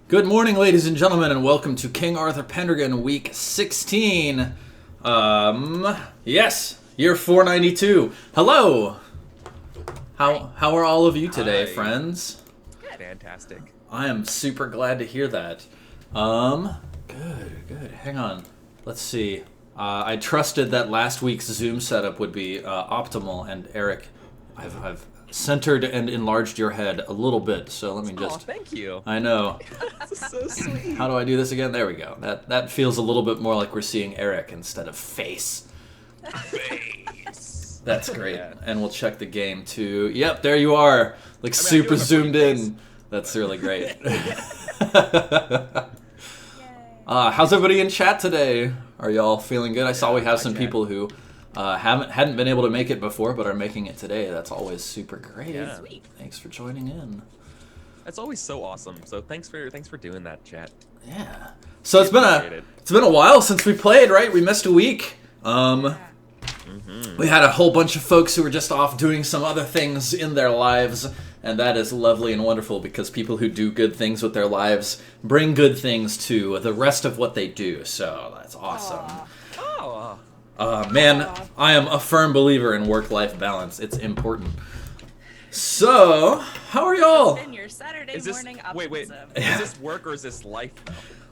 Good morning, ladies and gentlemen, and welcome to King Arthur Pendragon Week 16. Yes, year 492. Hello! How are all of you today, Hi. friends? Good. Fantastic. I am super glad to hear that. Good. Hang on. Let's see. I trusted that last week's Zoom setup would be optimal, and Eric, I've centered and enlarged your head a little bit, so let me just... Oh, thank you. I know. That's so sweet. How do I do this again? There we go. That feels a little bit more like we're seeing Eric instead of face. Face. That's great. Yeah. And we'll check the game too. Yep, there you are. Like super zoomed in. That's really great. How's everybody in chat today? Are y'all feeling good? I saw we have some people who hadn't been able to make it before, but are making it today. That's always super great. Yeah. Sweet. Thanks for joining in. That's always so awesome. So thanks for doing that, chat. Yeah. So it's Appreciate it. been a while since we played, right? We missed a week. Mm-hmm. We had a whole bunch of folks who were just off doing some other things in their lives, and that is lovely and wonderful because people who do good things with their lives bring good things to the rest of what they do. So that's awesome. Oh. Man, I am a firm believer in work-life balance. It's important. So, how are y'all? Been your Saturday Is this morning wait? optimism. Is this work or is this life?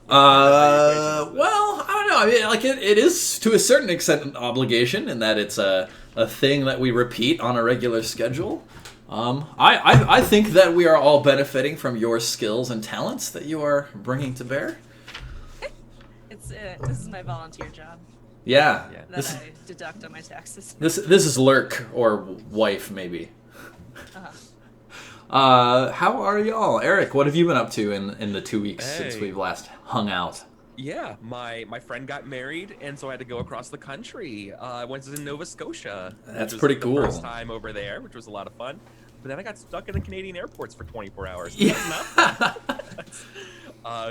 Well, I don't know. I mean, like it is to a certain extent an obligation in that it's a thing that we repeat on a regular schedule. I think that we are all benefiting from your skills and talents that you are bringing to bear. This is my volunteer job Yeah. Yeah. that I deduct on my taxes. This is lurk or wife maybe. Uh-huh. How are y'all, Eric? What have you been up to in the 2 weeks since Hey. we've last hung out? Yeah, my friend got married, and so I had to go across the country. I went to Nova Scotia. That's which was pretty the cool. First time over there, which was a lot of fun. But then I got stuck in the Canadian airports for 24 hours. Yeah.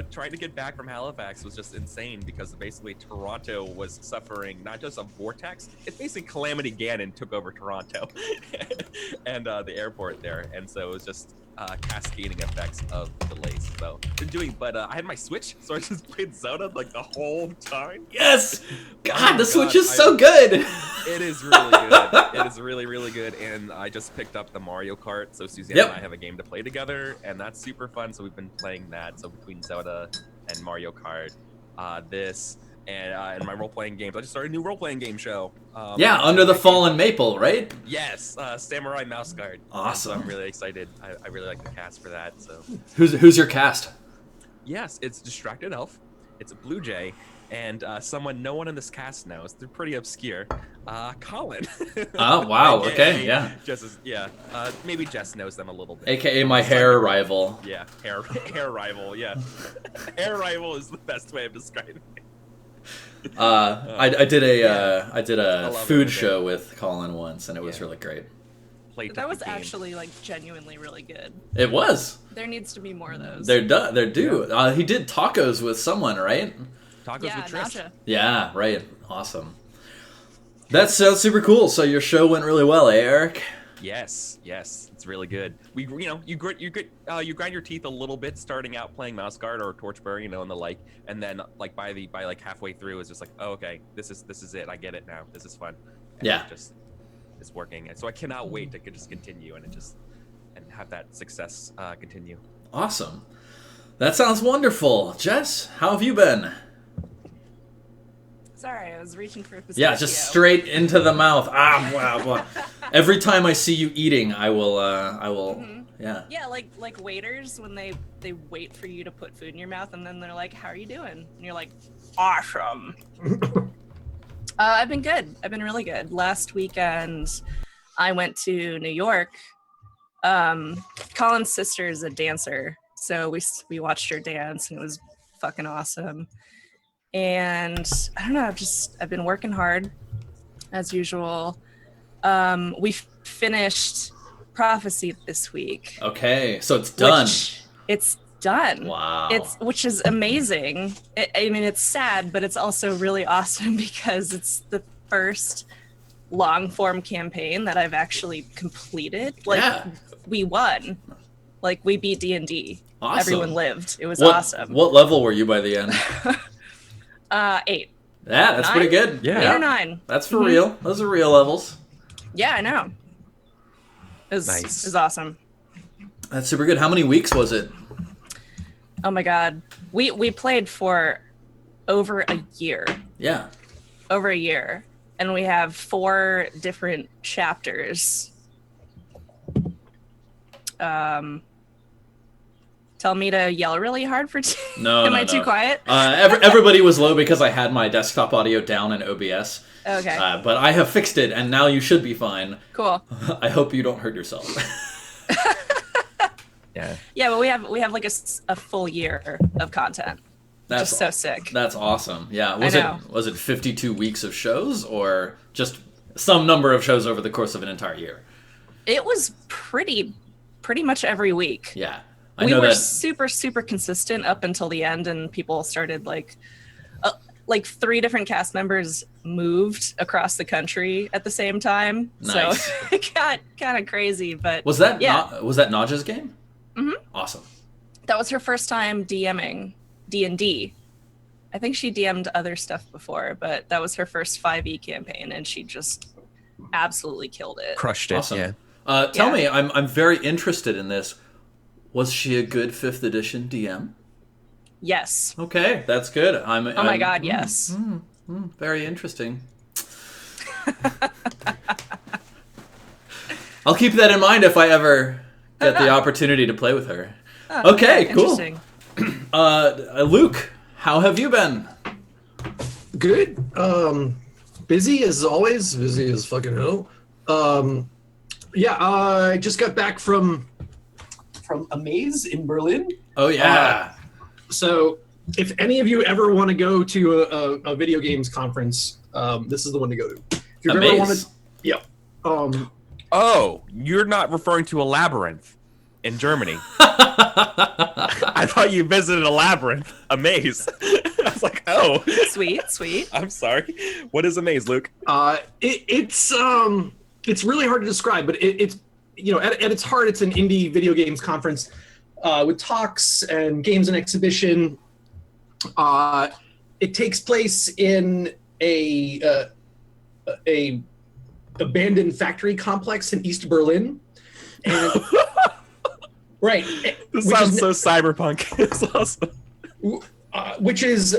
Trying to get back from Halifax was just insane because basically Toronto was suffering not just a vortex, it's basically Calamity Ganon took over Toronto and the airport there, and so it was just cascading effects of delays. So been doing, but I had my Switch, so I just played Zelda like the whole time. Yes. God, Oh, the Switch God, is so good. It is really good. It is really, really good. And I just picked up the Mario Kart, so Suzanne Yep. and I have a game to play together, and that's super fun. So we've been playing that. So between Zelda and Mario Kart, this and my role-playing games, I just started a new role-playing game show. Yeah, Under the Fallen Maple, right? Yes, Samurai Mouse Guard. Awesome. And so I'm really excited. I really like the cast for that. So Who's your cast? yes, it's Distracted Elf. It's a Blue Jay. And someone no one in this cast knows. They're pretty obscure. Colin. Oh, wow. AKA Okay, yeah. Maybe Jess knows them a little bit. AKA my hair rival. Yeah, hair rival. Yeah, hair rival is the best way of describing it. I did a I love food it. show with Colin once, and it was Yeah. really great. Play That was the game. actually like genuinely really good. It was. There needs to be more of those. They're due. He did tacos with someone, right? Tacos yeah, with Tris. Nacha. Yeah, right. Awesome. That sounds super cool. So your show went really well, eh, Eric? Yes, it's really good. You grind your teeth a little bit starting out playing Mouse Guard or Torchbearer, and the like, and then like by halfway through, it's just like, oh, okay, this is it. I get it now. This is fun. And Yeah. it's working, and so I cannot wait to just continue and have that success continue. Awesome. That sounds wonderful. Jess, how have you been? Sorry, I was reaching for a pistachio. Yeah, just straight into the mouth. Wow. Every time I see you eating, I will, yeah. Yeah, like waiters when they wait for you to put food in your mouth and then they're like, "How are you doing?" And you're like, "Awesome." I've been good. I've been really good. Last weekend, I went to New York. Colin's sister is a dancer, so we watched her dance, and it was fucking awesome. And I don't know, I've been working hard as usual. We finished Prophecy this week. Okay, so it's done. It's done. Wow. Which is amazing. I mean, it's sad, but it's also really awesome because it's the first long form campaign that I've actually completed. Like, Yeah. we won. Like we beat D&D. Awesome. Everyone lived. It was What, awesome. What level were you by the end? 8. Yeah, that's 9? pretty good. Yeah. 8 or 9. That's for real. Those are real levels. Yeah, I know. It was awesome. That's super good. How many weeks was it? Oh my god. We played for over a year. Yeah. Over a year. And we have 4 different chapters. Tell me to yell really hard for No, Am no, I too quiet? Everybody was low because I had my desktop audio down in OBS. Okay. But I have fixed it, and now you should be fine. Cool. I hope you don't hurt yourself. Yeah. Yeah, but we have like a full year of content. That's just so sick. That's awesome. Yeah. know. Was it 52 weeks of shows or just some number of shows over the course of an entire year? It was pretty much every week. Yeah. We were super consistent up until the end, and people started like 3 different cast members moved across the country at the same time. Nice. So it got kind of crazy, but Was that yeah. was that Naja's game? Mm-hmm. Awesome. That was her first time DMing D&D. I think she DM'd other stuff before, but that was her first 5e campaign, and she just absolutely killed it. Crushed it. Awesome. Yeah. Tell me, I'm very interested in this. Was she a good 5th edition DM? Yes. Okay, that's good. Oh my god, yes. Very interesting. I'll keep that in mind if I ever get the opportunity to play with her. Okay, cool. Interesting. Luke, how have you been? Good. Busy as always. Busy as fucking hell. I just got back from a maze in Berlin. Oh yeah. So if any of you ever want to go to a video games conference, this is the one to go to. If you A ever maze? want to, yeah. Oh, you're not referring to a labyrinth in Germany. I thought you visited a labyrinth, a maze. I was like, oh. Sweet. I'm sorry. What is a maze, Luke? It's really hard to describe, but it's at its heart, it's an indie video games conference with talks and games and exhibition. It takes place in a abandoned factory complex in East Berlin. And, right. This sounds so cyberpunk. It's awesome. Which is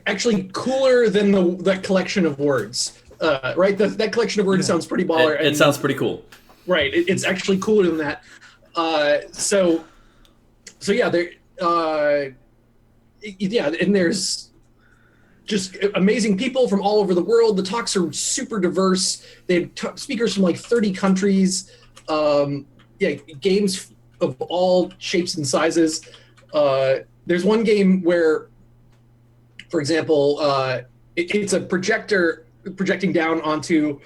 actually cooler than that collection of words. Right? That collection of words sounds pretty baller. It sounds pretty cool. Right. It's actually cooler than that. So yeah, and there's just amazing people from all over the world. The talks are super diverse. They have speakers from like 30 countries. Games of all shapes and sizes. There's one game where, for example, it's a projector projecting down onto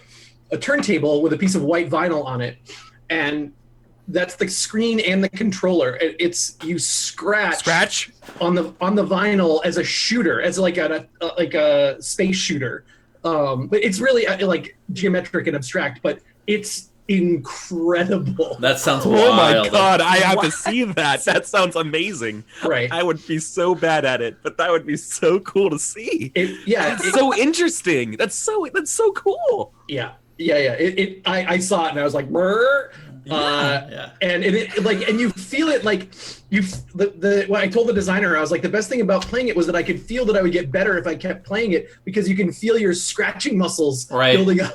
a turntable with a piece of white vinyl on it, and that's the screen and the controller. It's you scratch on the vinyl as a shooter, as like a space shooter. But it's really like geometric and abstract, but it's incredible. That sounds wild. Oh my god, I have to see that. That sounds amazing. Right. I would be so bad at it, but that would be so cool to see. It's so interesting. That's so cool. Yeah. I saw it and I was like, brr. And and you feel it like when I told the designer, I was like, the best thing about playing it was that I could feel that I would get better if I kept playing it, because you can feel your scratching muscles building up.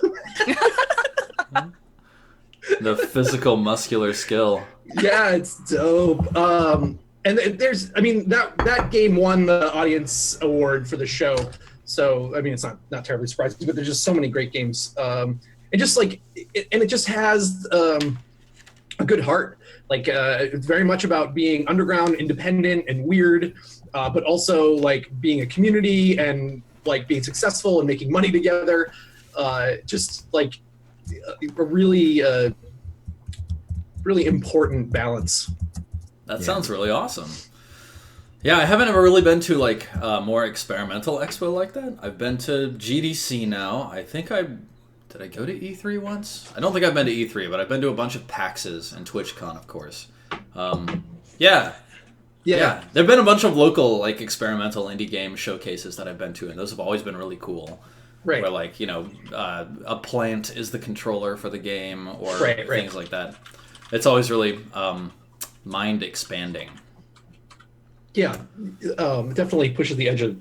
The physical muscular skill. Yeah, it's dope. And there's, that game won the audience award for the show. So, it's not terribly surprising, but there's just so many great games. And just like, it just has a good heart. Like, it's very much about being underground, independent, and weird, but also like being a community and like being successful and making money together. Just like a really important balance. That sounds really awesome. Yeah, I haven't ever really been to like a more experimental expo like that. I've been to GDC now. Did I go to E3 once? I don't think I've been to E3, but I've been to a bunch of PAXs and TwitchCon, of course. Yeah. Yeah. Yeah, there've been a bunch of local like experimental indie game showcases that I've been to, and those have always been really cool. Right. Where like a plant is the controller for the game, or Right. things like that. It's always really mind expanding. Yeah, definitely pushes the edge of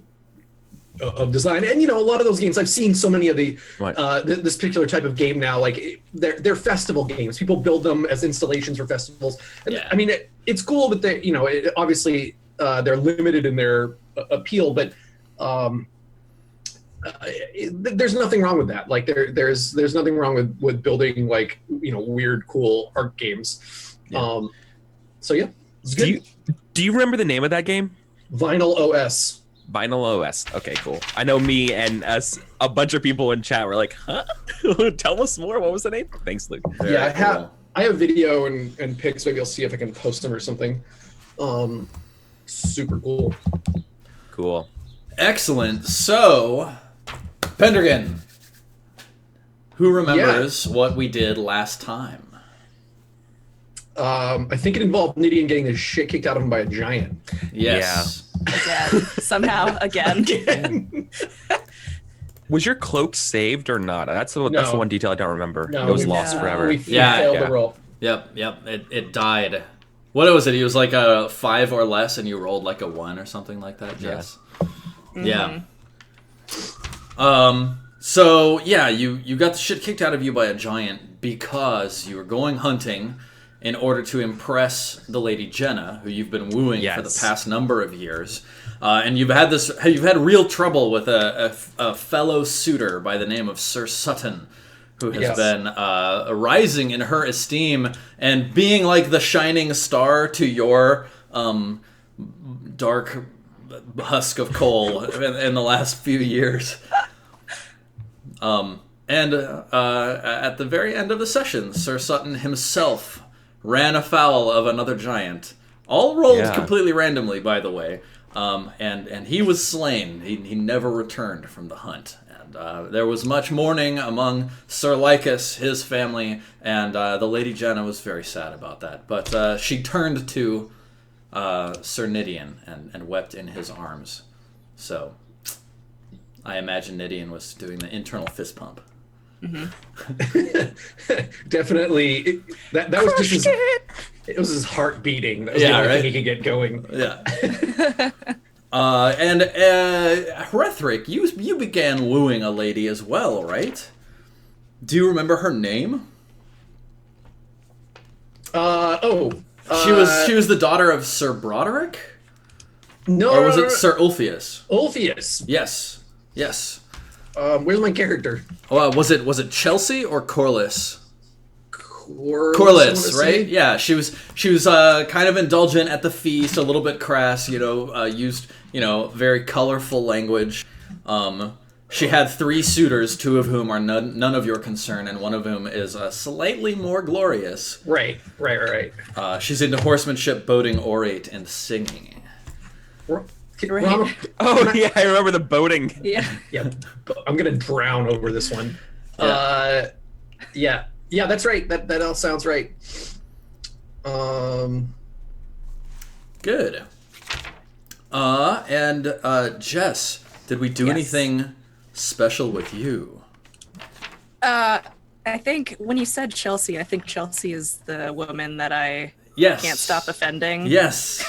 design. And a lot of those games, I've seen so many of the Right. This particular type of game now, like they're festival games. People build them as installations for festivals. And Yeah. I mean, it's cool, but they obviously they're limited in their appeal. But there's nothing wrong with that. Like there's nothing wrong with building like weird, cool art games. Yeah. So yeah, it's good. Do you remember the name of that game? Vinyl OS. Vinyl OS. Okay, cool. I know me and a bunch of people in chat were like, huh? Tell us more. What was the name? Thanks, Luke. Very Yeah, cool. I have video and pics. Maybe I'll see if I can post them or something. Super cool. Cool. Excellent. So, Pendragon, who remembers what we did last time? I think it involved Nidian getting the shit kicked out of him by a giant. Yes. Again, somehow again. Was your cloak saved or not? That's the No. one detail I don't remember. No, It was we- lost no. forever. We Yeah, failed yeah. the roll. Yep. It died. What was it? He was like a 5 or less, and you rolled like a 1 or something like that, Jess. Yeah. So yeah, you got the shit kicked out of you by a giant because you were going hunting in order to impress the Lady Jenna, who you've been wooing for the Yes. past number of years, and you've had real trouble with a fellow suitor by the name of Sir Sutton, who has Yes. been rising in her esteem and being like the shining star to your dark husk of coal in the last few years. And at the very end of the session, Sir Sutton himself ran afoul of another giant. All rolled Yeah. completely randomly, by the way. And he was slain. He never returned from the hunt. And there was much mourning among Sir Lycus, his family, and the Lady Jenna was very sad about that. But she turned to Sir Nidian and wept in his arms. So I imagine Nidian was doing the internal fist pump. Definitely, that was just his. It was his heart beating. That was Yeah, the only right? thing he could get going. Yeah. And Hrethric, you began wooing a lady as well, right? Do you remember her name? She was the daughter of Sir Broderick? No, Or was it Sir Ulfius? Ulfius? Yes. Where's my character? Was it Chelsea or Corliss? Corliss, Corliss, right? Yeah, she was kind of indulgent at the feast, a little bit crass, used, very colorful language. She had 3 suitors, 2 of whom are none of your concern, and one of whom is slightly more glorious. Right. She's into horsemanship, boating, orate, and singing. Rama, Oh, yeah, I remember the boating. Yeah. yeah, I'm gonna drown over this one. Yeah. Yeah, that's right. That all sounds right. Good. And Jess, did we do Yes. anything special with you? I think when you said Chelsea, I think Chelsea is the woman that I Yes. can't stop offending. Yes.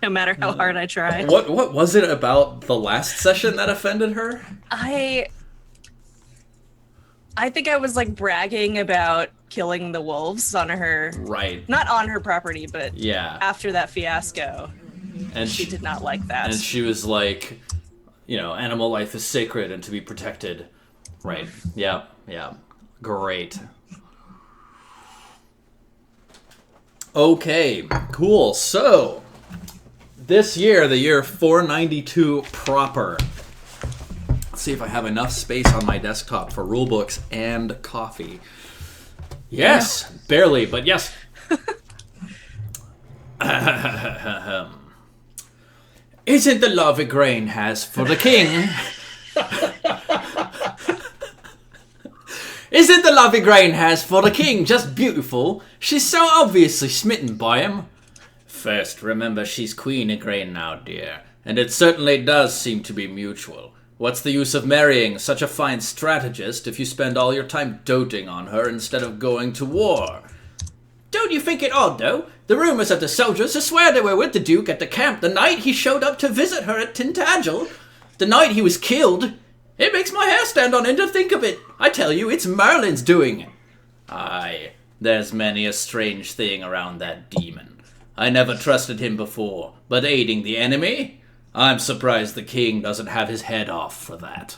No matter how hard I try. What was it about the last session that offended her? I think I was like bragging about killing the wolves on her, Right. not on her property, but Yeah. after that fiasco. And She did not like that. And she was like, animal life is sacred and to be protected. Right. Yeah. Great. Okay, cool. So, this year, the year 492 proper. Let's see if I have enough space on my desktop for rulebooks and coffee. Yes, barely, but yes. Isn't the love a grain has for the king? Isn't the love a grain has for the king just beautiful? She's so obviously smitten by him. first, remember she's Queen Igraine now, dear. And it certainly does seem to be mutual. What's the use of marrying such a fine strategist if you spend all your time doting on her instead of going to war? Don't you think it odd, though? The rumors of the soldiers who swear they were with the Duke at the camp the night he showed up to visit her at Tintagel. The night he was killed. It makes my hair stand on end to think of it. I tell you, it's Merlin's doing. Aye, there's many a strange thing around that demon. I never trusted him before, but aiding the enemy? I'm surprised the king doesn't have his head off for that.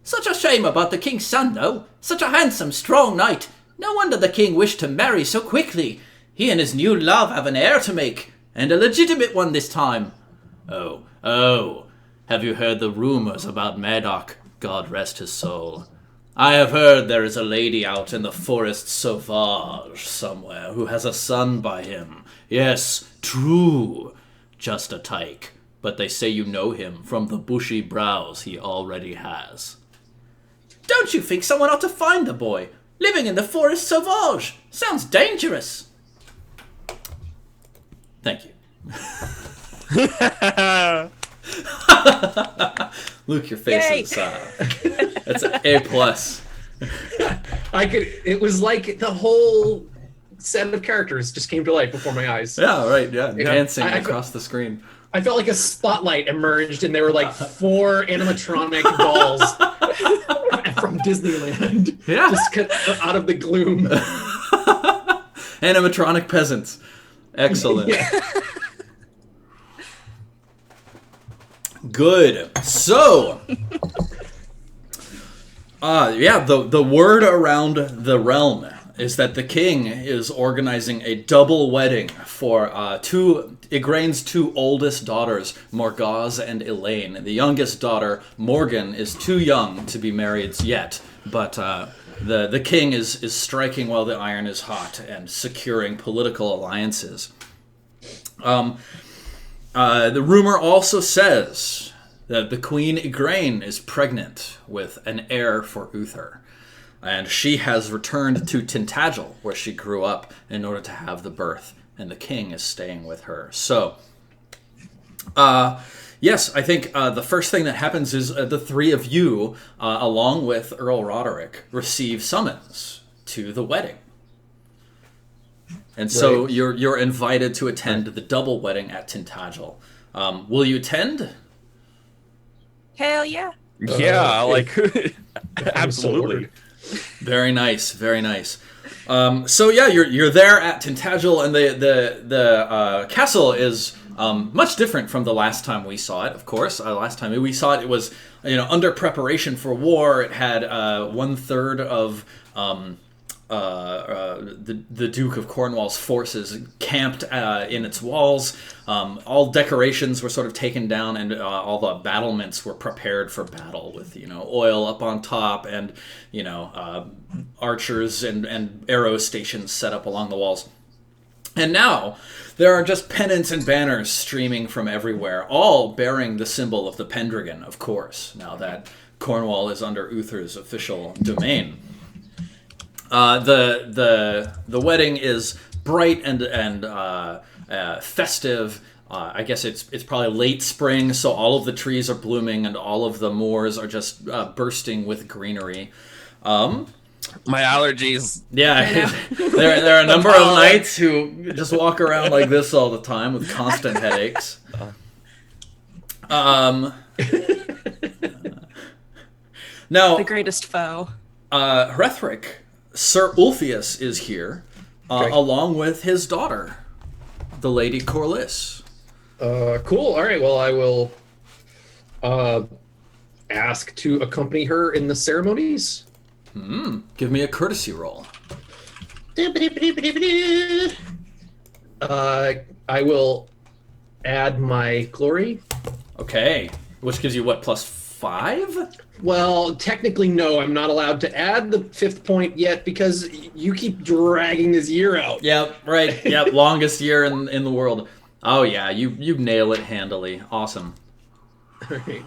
Such a shame about the king's son, though. Such a handsome, strong knight. No wonder the king wished to marry so quickly. He and his new love have an heir to make, and a legitimate one this time. Oh, have you heard the rumors about Madoc? God rest his soul. I have heard there is a lady out in the forest sauvage somewhere who has a son by him. Yes, true. Just a tyke. But they say you know him from the bushy brows he already has. Don't you think someone ought to find the boy? Living in the forest sauvage. Sounds dangerous. Thank you. Luke, your face is it's an A+. It was like the whole set of characters just came to life before my eyes. Yeah, right, yeah. Dancing across the screen. I felt like a spotlight emerged and there were like 4 animatronic dolls from Disneyland. Yeah. Just out of the gloom. Animatronic peasants. Excellent. Yeah. Good. So, the word around the realm is that the king is organizing a double wedding for Igraine's 2 oldest daughters, Morgause and Elaine. The youngest daughter, Morgan, is too young to be married yet, but the king is striking while the iron is hot and securing political alliances. The rumor also says that the Queen Igraine is pregnant with an heir for Uther. And she has returned to Tintagel, where she grew up, in order to have the birth. And the king is staying with her. So, yes, I think the first thing that happens is the 3 of you, along with Earl Roderick, receive summons to the wedding. And so you're invited to attend the double wedding at Tintagel. Will you attend? Hell yeah. Yeah, absolutely. Very nice, very nice. So yeah, you're there at Tintagel, and the castle is much different from the last time we saw it. Of course, last time we saw it, it was under preparation for war. It had 1/3 of the Duke of Cornwall's forces camped in its walls. All decorations were sort of taken down, and all the battlements were prepared for battle with oil up on top, and archers and arrow stations set up along the walls. And now there are just pennants and banners streaming from everywhere, all bearing the symbol of the Pendragon, of course, now that Cornwall is under Uther's official domain. The wedding is bright and festive. I guess it's probably late spring, so all of the trees are blooming and all of the moors are just bursting with greenery. My allergies. Yeah, there are a number of knights who just walk around like this all the time with constant headaches. Now, The greatest foe. Hrethric, Sir Ulfius is here, along with his daughter, the Lady Corliss. Cool. All right. Well, I will ask to accompany her in the ceremonies. Give me a courtesy roll. I will add my glory. Okay. Which gives you what, +5? Well, technically, no. I'm not allowed to add the 5th point yet because you keep dragging this year out. Yep, right. Yep, longest year in the world. Oh, yeah, you nail it handily. Awesome. All right.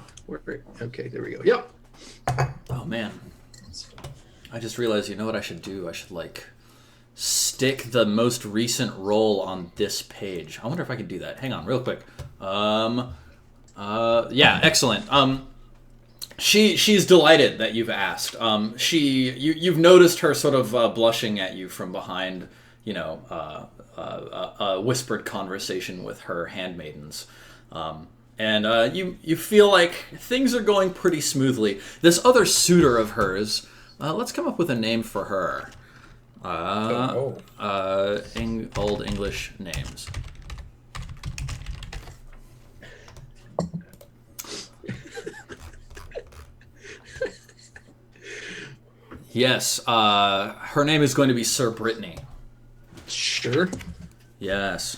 Okay, there we go. Yep. Oh, man. I just realized, you know what I should do? I should, stick the most recent roll on this page. I wonder if I can do that. Hang on, real quick. Yeah, excellent. She's delighted that you've asked. You've noticed her sort of blushing at you from behind, a whispered conversation with her handmaidens. And you feel like things are going pretty smoothly. This other suitor of hers, let's come up with a name for her. Old English names. Yes, her name is going to be Sir Brittany. Sure. Yes.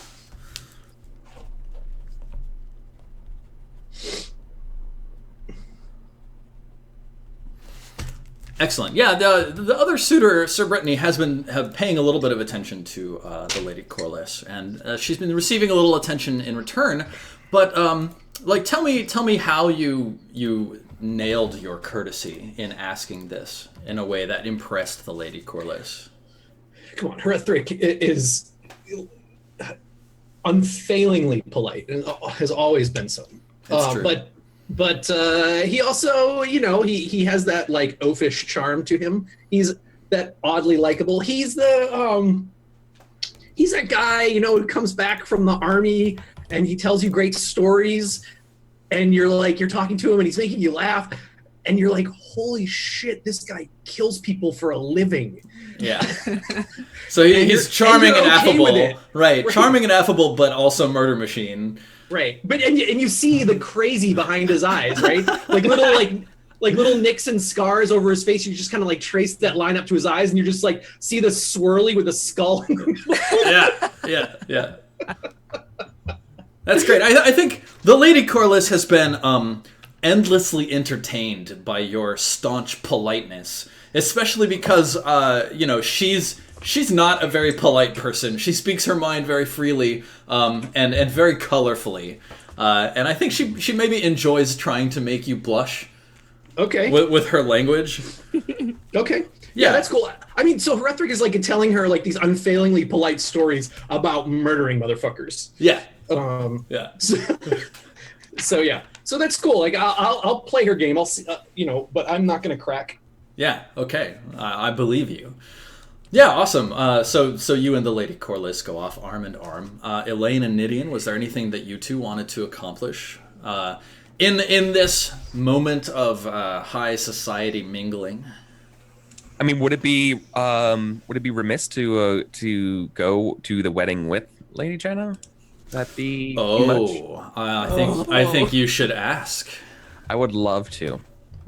Excellent. Yeah, the other suitor, Sir Brittany, has been paying a little bit of attention to the Lady Corliss, and she's been receiving a little attention in return. But tell me how you nailed your courtesy in asking this in a way that impressed the Lady Corliss. Come on, Hrethric is unfailingly polite and has always been so. That's true. But he also, he has that like oafish charm to him. He's that oddly likable. He's that guy, who comes back from the army and he tells you great stories, and you're talking to him and he's making you laugh, and you're like, holy shit, this guy kills people for a living. Yeah. So he's charming and affable, right? Charming and affable, but also murder machine. Right, but and you see the crazy behind his eyes, right? Like little nicks and scars over his face. You just kind of like trace that line up to his eyes, and you just like see the swirly with a skull. Yeah. That's great. I think the Lady Corliss has been endlessly entertained by your staunch politeness, especially because she's not a very polite person. She speaks her mind very freely and very colorfully. And I think she maybe enjoys trying to make you blush. Okay. With her language. Okay. Yeah, that's cool. I mean, so Hrethric is like telling her like these unfailingly polite stories about murdering motherfuckers. Yeah. Yeah. So yeah. So that's cool. Like I'll play her game. I'll see, but I'm not gonna crack. Yeah. Okay. I believe you. Yeah, awesome. So you and the Lady Corliss go off arm in arm. Elaine and Nidian, was there anything that you two wanted to accomplish in this moment of high society mingling? I mean, would it be remiss to go to the wedding with Lady Jenna? That be much? I think you should ask. I would love to.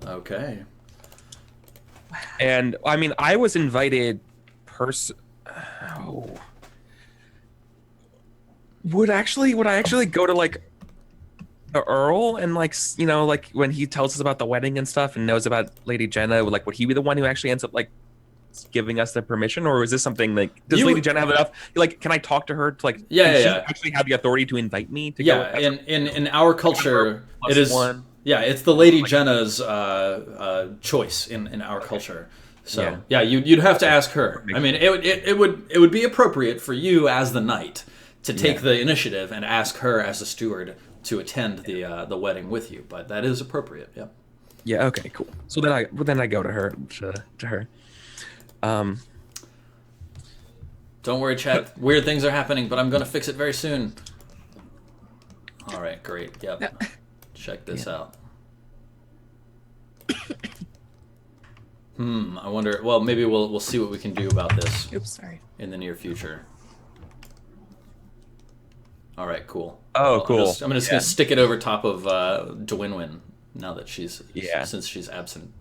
Okay. And I mean, I was invited. Would I actually go to like the Earl and like when he tells us about the wedding and stuff and knows about Lady Jenna, like would he be the one who actually ends up like giving us the permission, or is this something like does Lady Jenna have enough? Like, can I talk to her to like? She actually have the authority to invite me to go? Yeah, in our culture, it is. One. Yeah, it's the Lady Jenna's choice in our culture. So yeah, you'd have to ask her. I mean, it would be appropriate for you as the knight to take the initiative and ask her as a steward to attend the wedding with you. But that is appropriate. Yeah. Yeah. Okay. Cool. So then I go to her to her. Don't worry, Chad. Weird things are happening, but I'm gonna fix it very soon. All right. Great. Yep. Check this out. I wonder. Well, maybe we'll see what we can do about this. Oops, sorry. In the near future. All right, cool. Oh, cool. I'm just gonna stick it over top of Dwinwin now that since she's absent.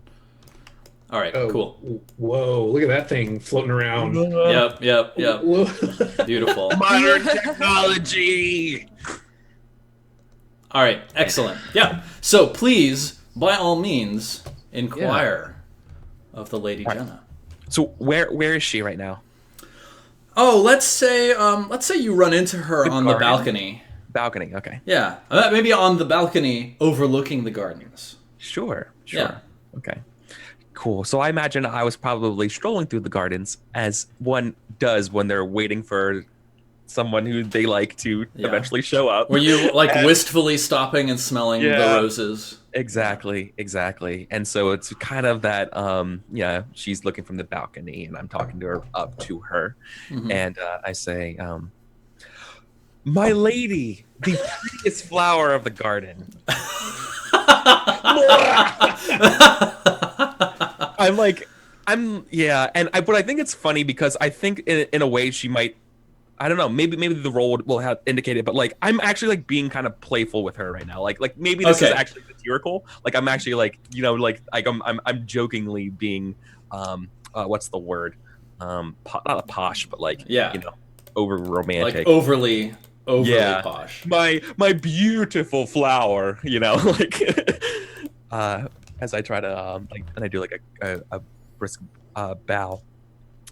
All right, cool. Whoa! Look at that thing floating around. Yep. Beautiful. Modern technology. All right, excellent. Yeah. So please, by all means, inquire of the Lady Jenna. So where is she right now? Oh, let's say you run into her on the balcony. Balcony, okay. Yeah, maybe on the balcony overlooking the gardens. Sure. Yeah. Okay. Cool. So I imagine I was probably strolling through the gardens as one does when they're waiting for someone who they like to Yeah. eventually show up. Were you like And- wistfully stopping and smelling the Yeah. roses? Exactly. And so it's kind of that, she's looking from the balcony and I'm talking to her up to her. Mhm. And I say, my lady, the prettiest flower of the garden. But I think it's funny because I think in a way she might, I don't know, maybe the role will have indicated, but like I'm actually like being kind of playful with her right now. Like maybe this is Okay. actually satirical. Like I'm actually like, I'm jokingly being, what's the word? Not a posh, but like, Yeah. over romantic. Like overly Yeah. posh. My beautiful flower, like as I try to and I do like a brisk bow.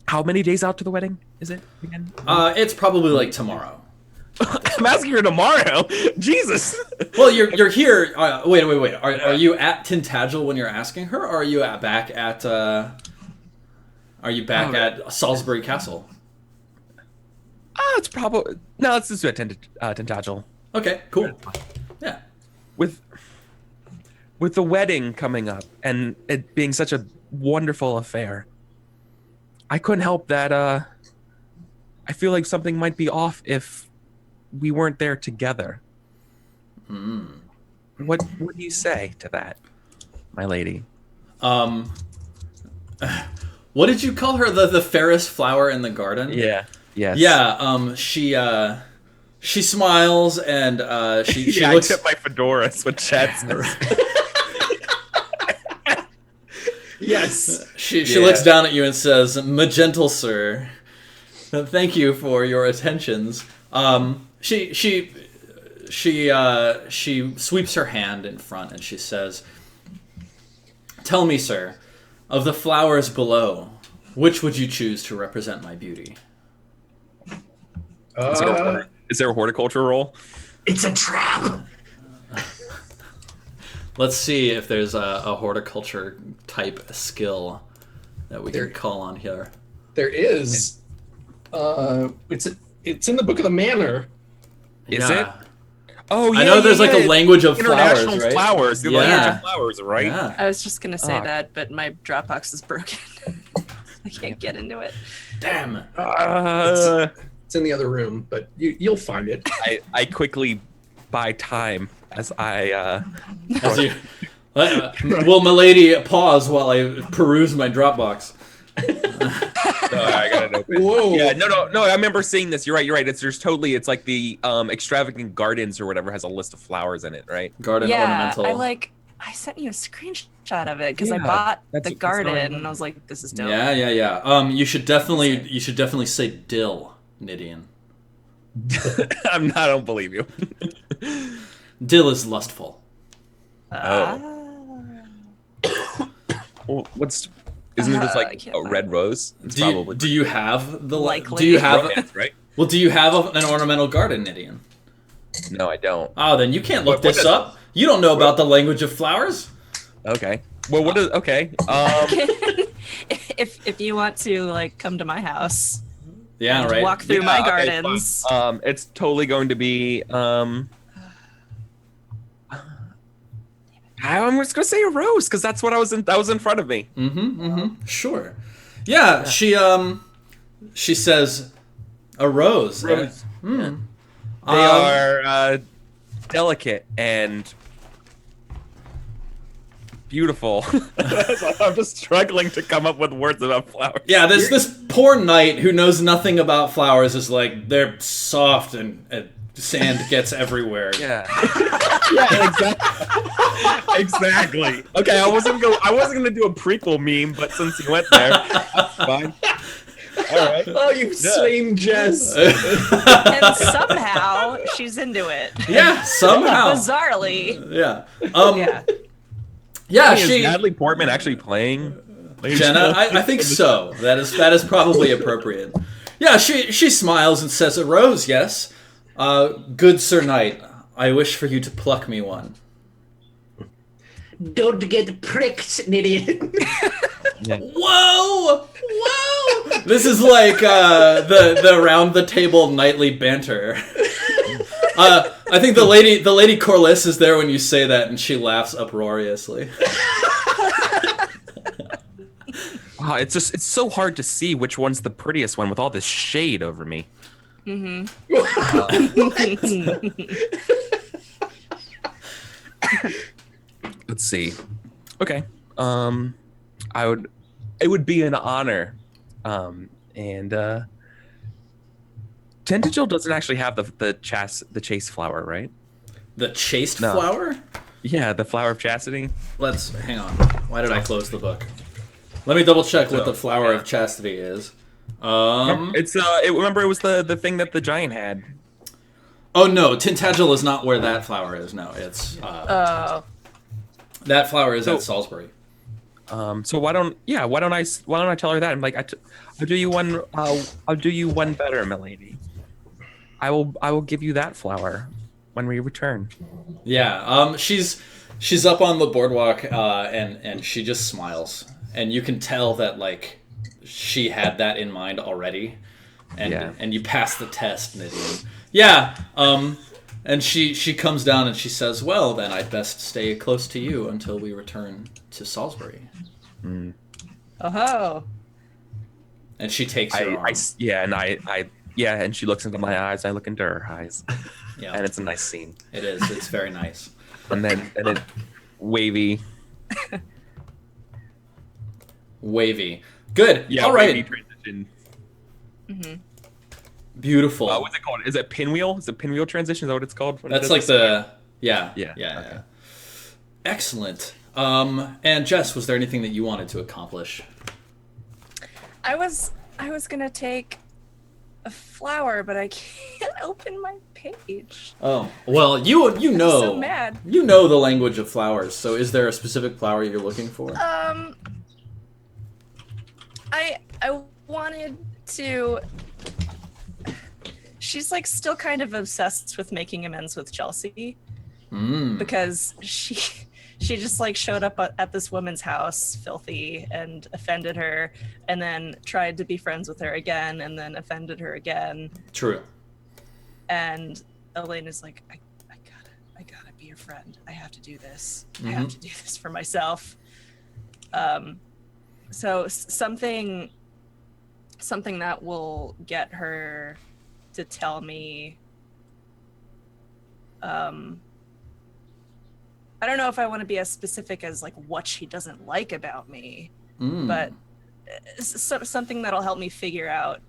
How many days out to the wedding is it again? It's probably like tomorrow. I'm asking her tomorrow. Jesus. Well, you're here. Wait. Are you at Tintagel when you're asking her, or are you back at at Salisbury Castle? It's probably no. Let's just do it Tintagel. Okay, cool. Yeah. With the wedding coming up and it being such a wonderful affair, I couldn't help that. I feel like something might be off if we weren't there together. What do you say to that, my lady? What did you call her? The fairest flower in the garden? Yeah. Yes. Yeah. She smiles and she I looks. tip my fedoras with Chad's. Yes. She looks down at you and says, "Magentle sir, thank you for your attentions." She sweeps her hand in front and she says, "Tell me, sir, of the flowers below, which would you choose to represent my beauty?" Is there a horticulture role? It's a trap. Let's see if there's a horticulture type skill that we can call on here. There is. It's in the Book of the Manor. Is Yeah. it? Oh, yeah. I know there's like a language of flowers, international right? flowers. The Yeah. language of flowers, right? Yeah. I was just gonna say Ah. that, but my Dropbox is broken. I can't get into it. Damn. It's in the other room, but you'll find it. I quickly buy time as I. As you, will milady pause while I peruse my Dropbox? I gotta know. Whoa. Yeah, no. I remember seeing this. You're right. It's like the extravagant gardens or whatever has a list of flowers in it, right? Garden ornamental. I sent you a screenshot of it because I Yeah, bought that's the what I garden remember. and I was like, this is dope. Yeah. You should definitely say dill, Nidian. I don't believe you. Dill is lustful. Well, isn't it just I like can't a find red rose? It's Do you have the Likely. Do you have romance, right? Well, do you have an ornamental garden, Nidian? No, I don't. Oh, then you can't look What this does- up. You don't know about the language of flowers. Okay. Well, what is okay? if you want to like come to my house, Yeah, and right. walk through Yeah, my okay, gardens. It's totally going to be. I'm just gonna say a rose because that's what that was in front of me. Sure. Yeah, she says a rose. Rose. Hmm. They are delicate and beautiful. I'm just struggling to come up with words about flowers. Yeah, this poor knight who knows nothing about flowers is like they're soft and sand gets everywhere. Yeah. Yeah, exactly. Exactly. Okay, I wasn't gonna do a prequel meme, but since you went there, that's fine. All right. Oh, you same Jess. And somehow she's into it. Yeah, somehow. Bizarrely. Yeah. Yeah. She Is Natalie Portman actually playing Jenna, I think so. That is probably appropriate. Yeah, she smiles and says, "A rose, yes. Good Sir Knight, I wish for you to pluck me one." Don't get pricked, Nidian. Yeah. Whoa! Whoa! This is like the round the table nightly banter. I think the lady Corliss is there when you say that, and she laughs uproariously. Wow, it's so hard to see which one's the prettiest one with all this shade over me. Mm-hmm. Let's see. Okay. It would be an honor. And Tentacle doesn't actually have the chase flower, right? The chaste No. flower? Yeah, the flower of chastity. Let's hang on. Why did I close the book? Let me double check what the flower of chastity is. It's remember it was the thing that the giant had. Oh no, Tintagel is not where that flower is. No, it's Oh. that flower is So- at Salisbury. So why don't I tell her that? I'm like, I'll do you one better, milady. I will give you that flower when we return. Yeah, she's up on the boardwalk, and she just smiles, and you can tell that like she had that in mind already, and you pass the test, Midian. Yeah, and she comes down and she says, "Well, then I'd best stay close to you until we return to Salisbury." Mm. Oh. And she takes her arm. And she looks into my eyes. I look into her eyes, Yeah, and it's a nice scene. it is. It's very nice. And then wavy. Wavy. Good. Yeah, All right. wavy transition. Mm-hmm. Beautiful. What's it called? Is it pinwheel? Is it pinwheel transition? Is that what it's called? That's like the yeah. Okay. Excellent. And Jess, was there anything that you wanted to accomplish? I was gonna take a flower, but I can't open my page. Oh, well, you know. so mad. You know the language of flowers. So is there a specific flower you're looking for? I wanted to. She's like still kind of obsessed with making amends with Chelsea because she just like showed up at this woman's house filthy and offended her, and then tried to be friends with her again and then offended her again. True. And Elaine is like, I gotta be your friend. I have to do this. I have to do this for myself. So something that will get her to tell me. I don't know if I want to be as specific as like what she doesn't like about me, but something that'll help me figure out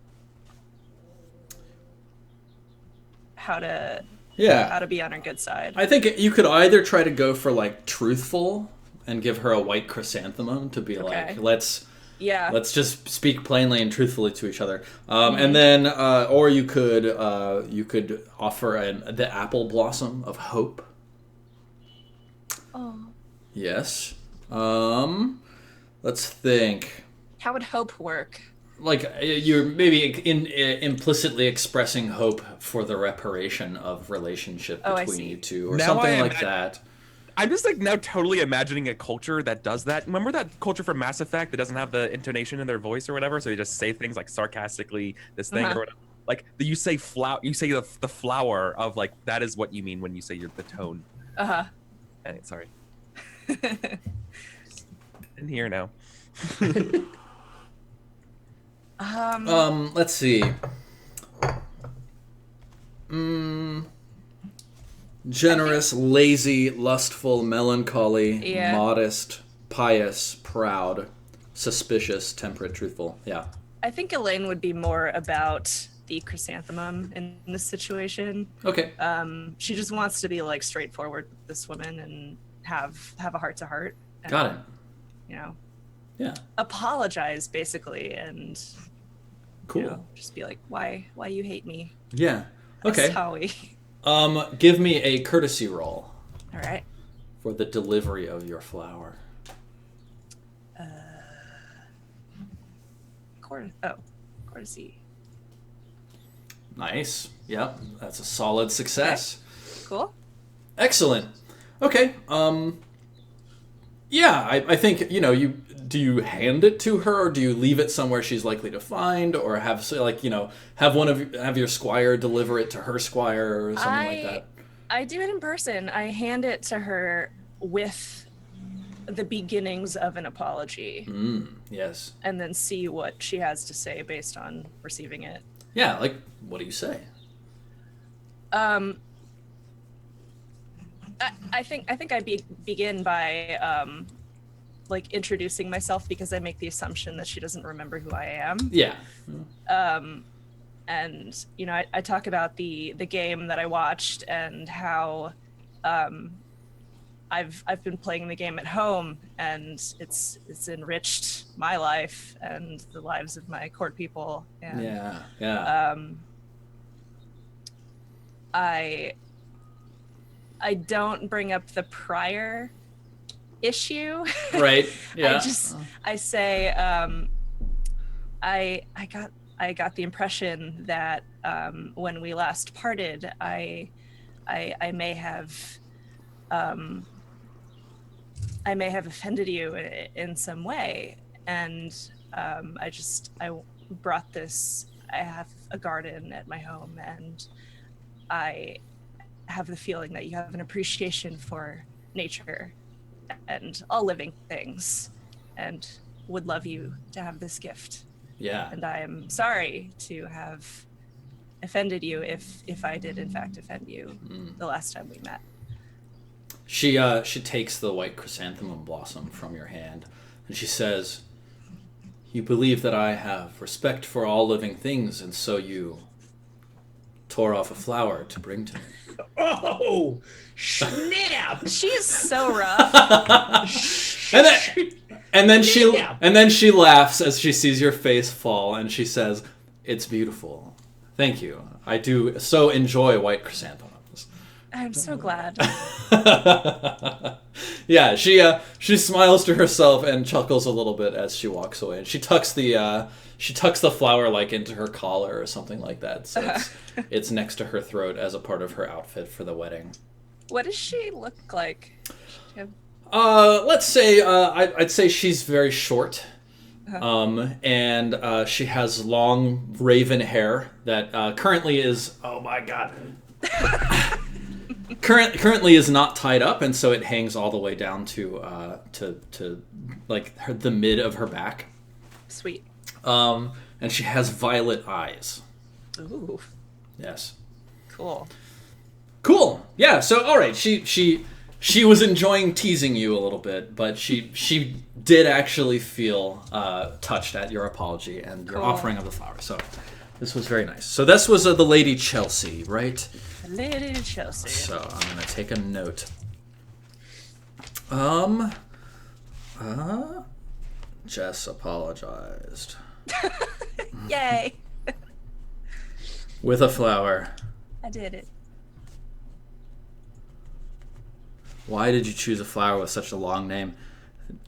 how to be on her good side. I think you could either try to go for like truthful and give her a white chrysanthemum to be like, let's just speak plainly and truthfully to each other, and then or you could offer the apple blossom of hope. Oh. Yes. Let's think. How would hope work? Like you're maybe implicitly expressing hope for the reparation of relationship between you two, or Now something like that. I'm just like now totally imagining a culture that does that. Remember that culture from Mass Effect that doesn't have the intonation in their voice or whatever, so they just say things like sarcastically, this thing or whatever. Like you say the flower of like that is what you mean when you say the tone. Sorry. In here now. Let's see. Generous, lazy, lustful, melancholy, modest, pious, proud, suspicious, temperate, truthful. Yeah. I think Elaine would be more about the chrysanthemum in this situation. Okay. She just wants to be like straightforward with this woman and have a heart to heart. Got it. You know. Yeah. Apologize basically, and cool. Just be like, why you hate me? Yeah. Okay. Howie. Give me a courtesy roll. All right. For the delivery of your flower. Courtesy. Nice. Yep. That's a solid success. Okay. Cool. Excellent. Okay. Yeah, I think, do you hand it to her, or do you leave it somewhere she's likely to find, or have, have your squire deliver it to her squire or something like that? I do it in person. I hand it to her with the beginnings of an apology. Yes. And then see what she has to say based on receiving it. Yeah, like, what do you say? I think I begin by like introducing myself, because I make the assumption that she doesn't remember who I am. Yeah. And I talk about the game that I watched and how I've been playing the game at home, and it's enriched my life and the lives of my court people. And Yeah. I don't bring up the prior issue. Right. Yeah. I say I got the impression that when we last parted, I may have offended you in some way, and I brought this. I have a garden at my home, and I have the feeling that you have an appreciation for nature and all living things, and would love you to have this gift. Yeah. And I am sorry to have offended you if I did in fact offend you the last time we met. She takes the white chrysanthemum blossom from your hand, and she says, "You believe that I have respect for all living things, and so you tore off a flower to bring to me." Oh, snap! She's so rough. And then she laughs as she sees your face fall, and she says, "It's beautiful. Thank you. I do so enjoy white chrysanthemums." I'm so glad. Yeah, she smiles to herself and chuckles a little bit as she walks away. And she tucks the flower like into her collar or something like that. So it's next to her throat as a part of her outfit for the wedding. What does she look like? Let's say I'd say she's very short. And she has long raven hair that currently is, oh my god. Currently is not tied up, and so it hangs all the way down to like the mid of her back. Sweet. And she has violet eyes. Ooh. Yes. Cool. Yeah. So all right, she was enjoying teasing you a little bit, but she did actually feel touched at your apology and your offering of the flower. So this was very nice. So this was the Lady Chelsea, right? Lady Chelsea. So I'm gonna take a note. Jess apologized. Yay! With a flower. I did it. Why did you choose a flower with such a long name?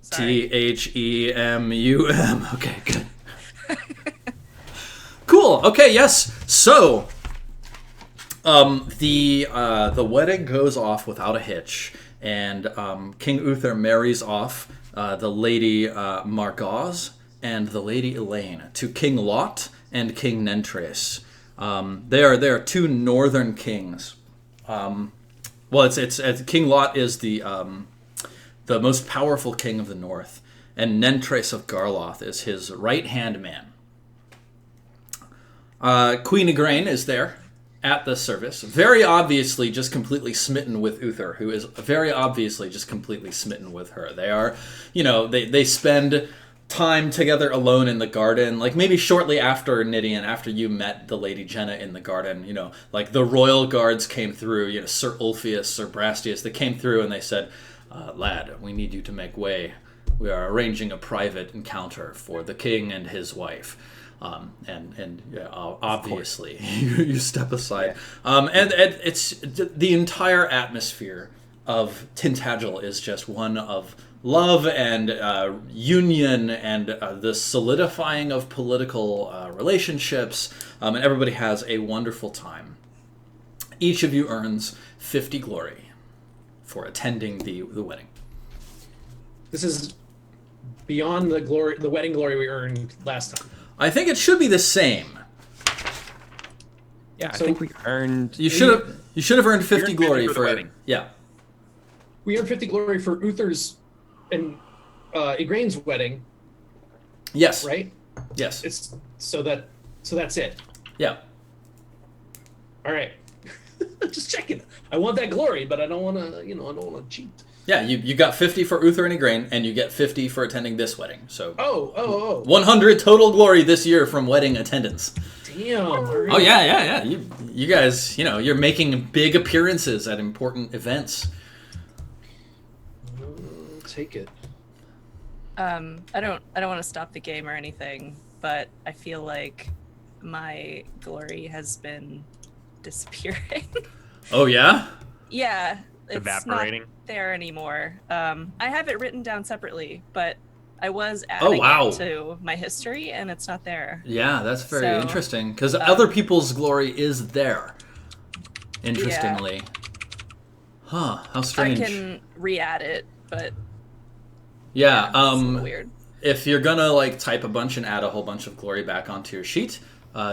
Sorry. THEMUM. Okay, good. Cool. Okay, yes. So the wedding goes off without a hitch, and King Uther marries off the Lady Margaz and the Lady Elaine to King Lot and King Nentres. They are two northern kings. Well, it's King Lot is the most powerful king of the north, and Nentres of Garloth is his right-hand man. Queen Igraine is there at the service, very obviously just completely smitten with Uther, who is very obviously just completely smitten with her. They are, they spend time together alone in the garden, like maybe shortly after Nidian, after you met the Lady Jenna in the garden, like the royal guards came through, Sir Ulfius, Sir Brastius, they came through and they said, lad, we need you to make way. We are arranging a private encounter for the king and his wife. Obviously you step aside. And it's the entire atmosphere of Tintagel is just one of love and union and the solidifying of political relationships, and everybody has a wonderful time. Each of you earns 50 glory for attending the wedding. This is beyond the wedding glory we earned last time. I think it should be the same. Yeah, I So- think we earned. You should have earned 50 earned glory 50 for the wedding. Yeah. We earned 50 glory for Uther's and Igraine's wedding, Yes. right? Yes. It's so that's it. Yeah. All right. Just checking. I want that glory, but I don't want to, I don't want to cheat. Yeah, you got 50 for Uther and Igraine, and you get 50 for attending this wedding. So Oh. 100 total glory this year from wedding attendance. Damn. All right. Oh yeah. You guys, you're making big appearances at important events. Take it. I don't want to stop the game or anything, but I feel like my glory has been disappearing. Oh yeah? Yeah, it's Evaporating. not there anymore. I have it written down separately, but I was adding wow. it to my history, and it's not there. Yeah, that's very So, interesting because other people's glory is there. Interestingly. Huh, how strange. I can re-add it, but yeah, it's a little weird. if you're gonna type a bunch and add a whole bunch of glory back onto your sheet,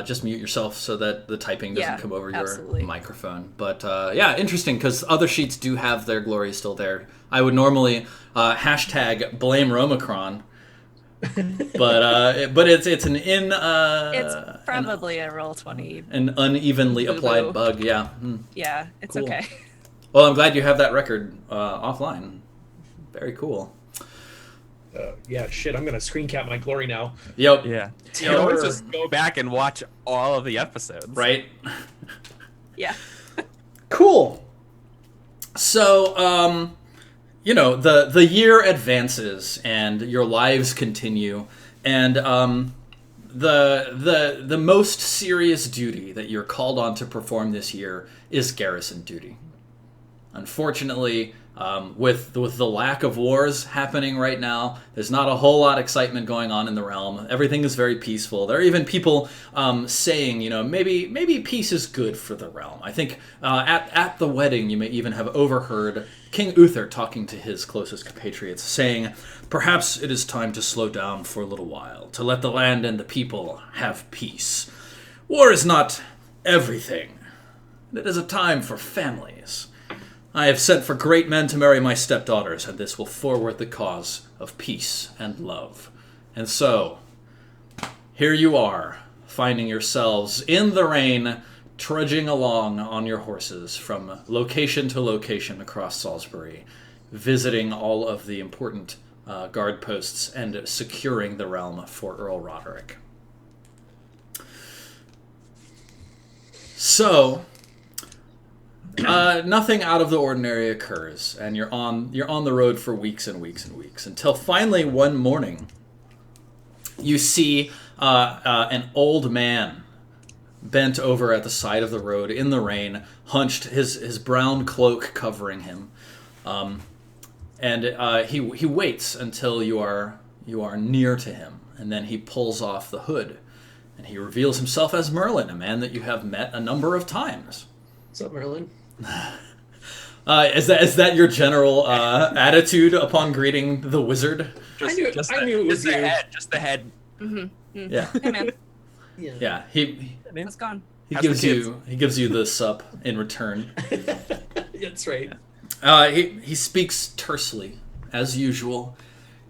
just mute yourself so that the typing doesn't Yeah, come over absolutely. your microphone. But yeah, interesting because other sheets do have their glory still there. I would normally hashtag blame Romacron, but it's an It's probably a Roll20. an unevenly Boo-boo. applied bug. Yeah. Yeah, it's Cool. okay. Well, I'm glad you have that record offline. Very cool. Yeah, shit. I'm gonna screen cap my glory now. Yep. Yeah. You can always just go back and watch all of the episodes. Right. Yeah. Cool. So, the year advances and your lives continue, and the most serious duty that you're called on to perform this year is garrison duty. Unfortunately, with the lack of wars happening right now, there's not a whole lot of excitement going on in the realm. Everything is very peaceful. There are even people saying, maybe peace is good for the realm. I think at the wedding, you may even have overheard King Uther talking to his closest compatriots, saying, "Perhaps it is time to slow down for a little while, to let the land and the people have peace. War is not everything. It is a time for families. I have sent for great men to marry my stepdaughters, and this will forward the cause of peace and love." And so, here you are, finding yourselves in the rain, trudging along on your horses from location to location across Salisbury, visiting all of the important guard posts and securing the realm for Earl Roderick. So, nothing out of the ordinary occurs, and you're on the road for weeks and weeks and weeks until finally one morning you see an old man bent over at the side of the road in the rain, hunched, his brown cloak covering him, and he waits until you are near to him, and then he pulls off the hood, and he reveals himself as Merlin, a man that you have met a number of times. What's up, Merlin? Is that your general attitude upon greeting the wizard? I knew it was you. Just the head. Yeah, Hey, man. yeah. He It's gone. How's the gives you the sup in return. That's right. He speaks tersely, as usual.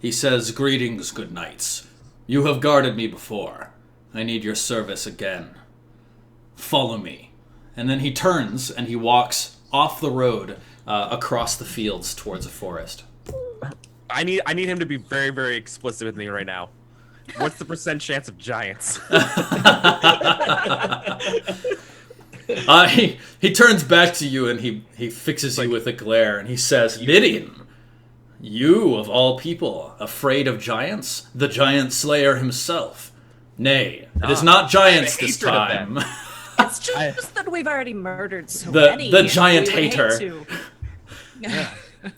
He says, "Greetings, good knights. You have guarded me before. I need your service again. Follow me." And then he turns and he walks off the road across the fields towards a forest. I need him to be very, very explicit with me right now. What's the % chance of giants? He turns back to you and he fixes you with a glare and he says, "Midian, you of all people, afraid of giants? The giant slayer himself. Nay, it is not giants this hatred of them. time." It's just that we've already murdered so The- many. the giant We would hate hater. to.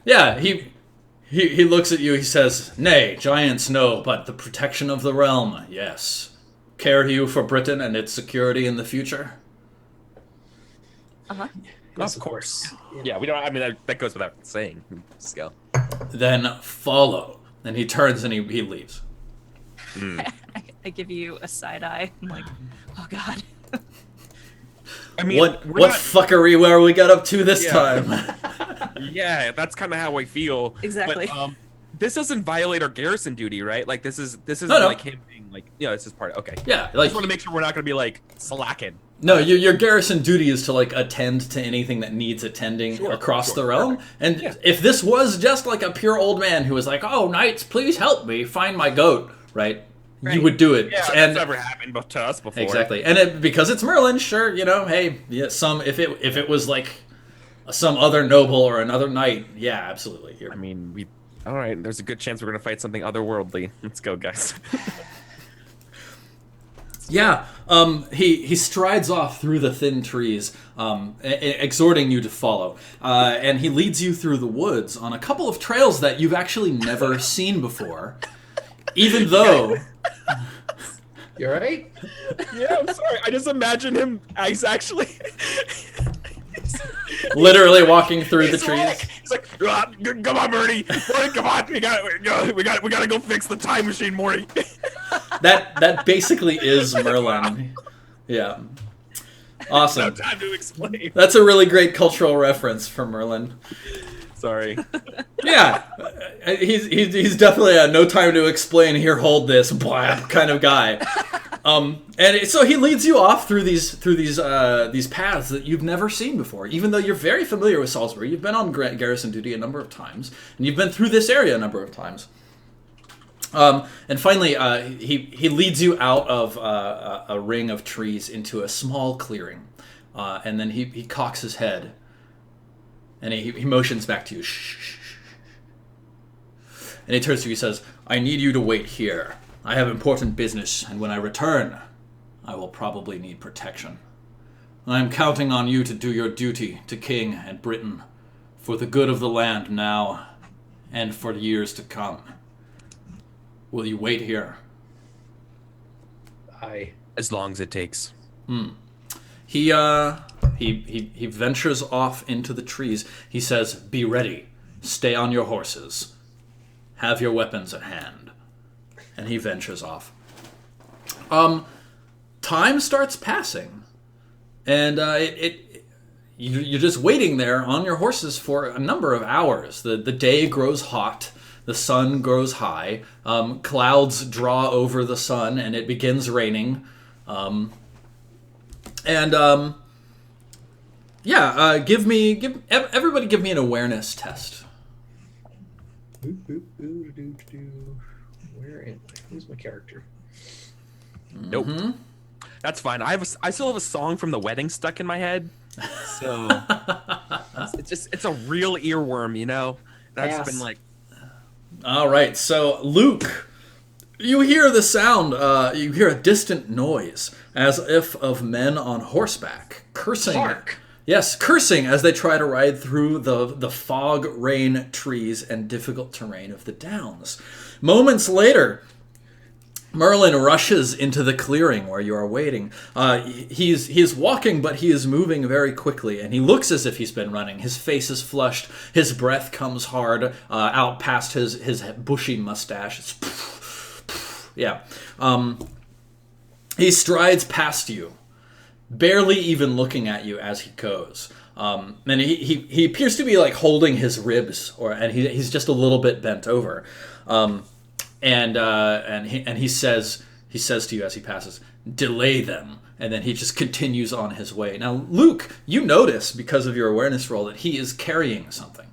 Yeah, he looks at you, he says, "Nay, giants no, but the protection of the realm, yes. Care you for Britain and its security in the future?" Uh-huh. Yes, of course. Yeah, we don't. I mean, that goes without saying. Skill. "Then follow. And he turns and he leaves. I give you a side eye. I'm like, oh god. I mean, What we're not- fuckery where we got up to this Yeah. time? Yeah, that's kind of how I feel. Exactly. But, this doesn't violate our garrison duty, right? Like this is No. like him being like, this is part of. Okay. Yeah, I like just want to make sure we're not going to be like slacking. no, your garrison duty is to like attend to anything that needs attending across the realm. And Yeah. if this was just like a pure old man who was like, "Oh, knights, please help me find my goat," right? You Right. would do it. Yeah, and that's never happened to us before. exactly. And because it's Merlin, sure, hey, yeah, if it was like some other noble or another knight, yeah, absolutely. I mean, all right. There's a good chance we're going to fight something otherworldly. Let's go, guys. Yeah, he strides off through the thin trees, exhorting you to follow, and he leads you through the woods on a couple of trails that you've actually never seen before, even though... You all right? Yeah, I'm sorry. I just imagine him as actually... literally walking through the He's like- trees. He's like, come on, Morty. Morty, come on. We gotta go fix the time machine, Morty. That basically is Merlin. Yeah. No Awesome. time to explain. That's a really great cultural reference for Merlin. Sorry. Yeah, he's definitely a no time to explain. Here, hold this, blah, kind of guy. So he leads you off through these paths that you've never seen before. Even though you're very familiar with Salisbury, you've been on garrison duty a number of times, and you've been through this area a number of times. And finally, he leads you out of a ring of trees into a small clearing, and then he cocks his head. And he motions back to you. Shh, shh, shh. And he turns to you, he says, "I need you to wait here. I have important business, and when I return, I will probably need protection. I am counting on you to do your duty to King and Britain for the good of the land now and for years to come. Will you wait here?" As long as it takes. He ventures off into the trees. He says, "Be ready. Stay on your horses. Have your weapons at hand." And he ventures off. Time starts passing. And you're just waiting there on your horses for a number of hours. The day grows hot. The sun grows high. Clouds draw over the sun, and it begins raining. Everybody give me an awareness test. Where am I? Who's my character? Nope. That's fine. I still have a song from the wedding stuck in my head. So it's a real earworm, That's Pass. been like, All right, so Luke, you hear the sound. You hear a distant noise, as if of men on horseback cursing. Hark! Yes, cursing as they try to ride through the fog, rain, trees, and difficult terrain of the downs. Moments later, Merlin rushes into the clearing where you are waiting. He is walking, but he is moving very quickly, and he looks as if he's been running. His face is flushed. His breath comes hard out past his bushy mustache. Yeah. He strides past you, barely even looking at you as he goes. And he appears to be like holding his ribs, and he's just a little bit bent over. And he says to you as he passes, "Delay them," and then he just continues on his way. Now, Luke, you notice because of your awareness roll that he is carrying something.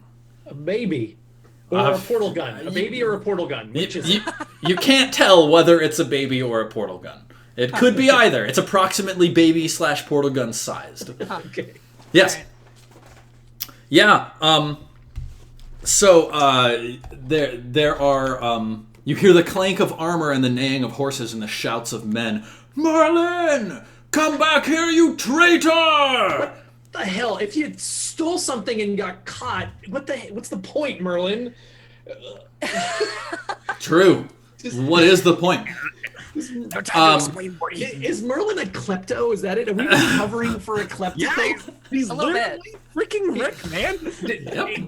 A baby. Or a portal gun. A baby or a portal gun. Which is You can't tell whether it's a baby or a portal gun. It could be either. It's approximately baby/portal gun sized. okay. Yes. Alright. Yeah. There are. You hear the clank of armor and the neighing of horses and the shouts of men. "Merlin, come back here, you traitor!" The hell? If you stole something and got caught, what's the point, Merlin? True. What is the point? No time to explain, Morty. Is Merlin a klepto? Is that it? Are we covering for a klepto? Yeah, he's A little literally freaking Rick, man.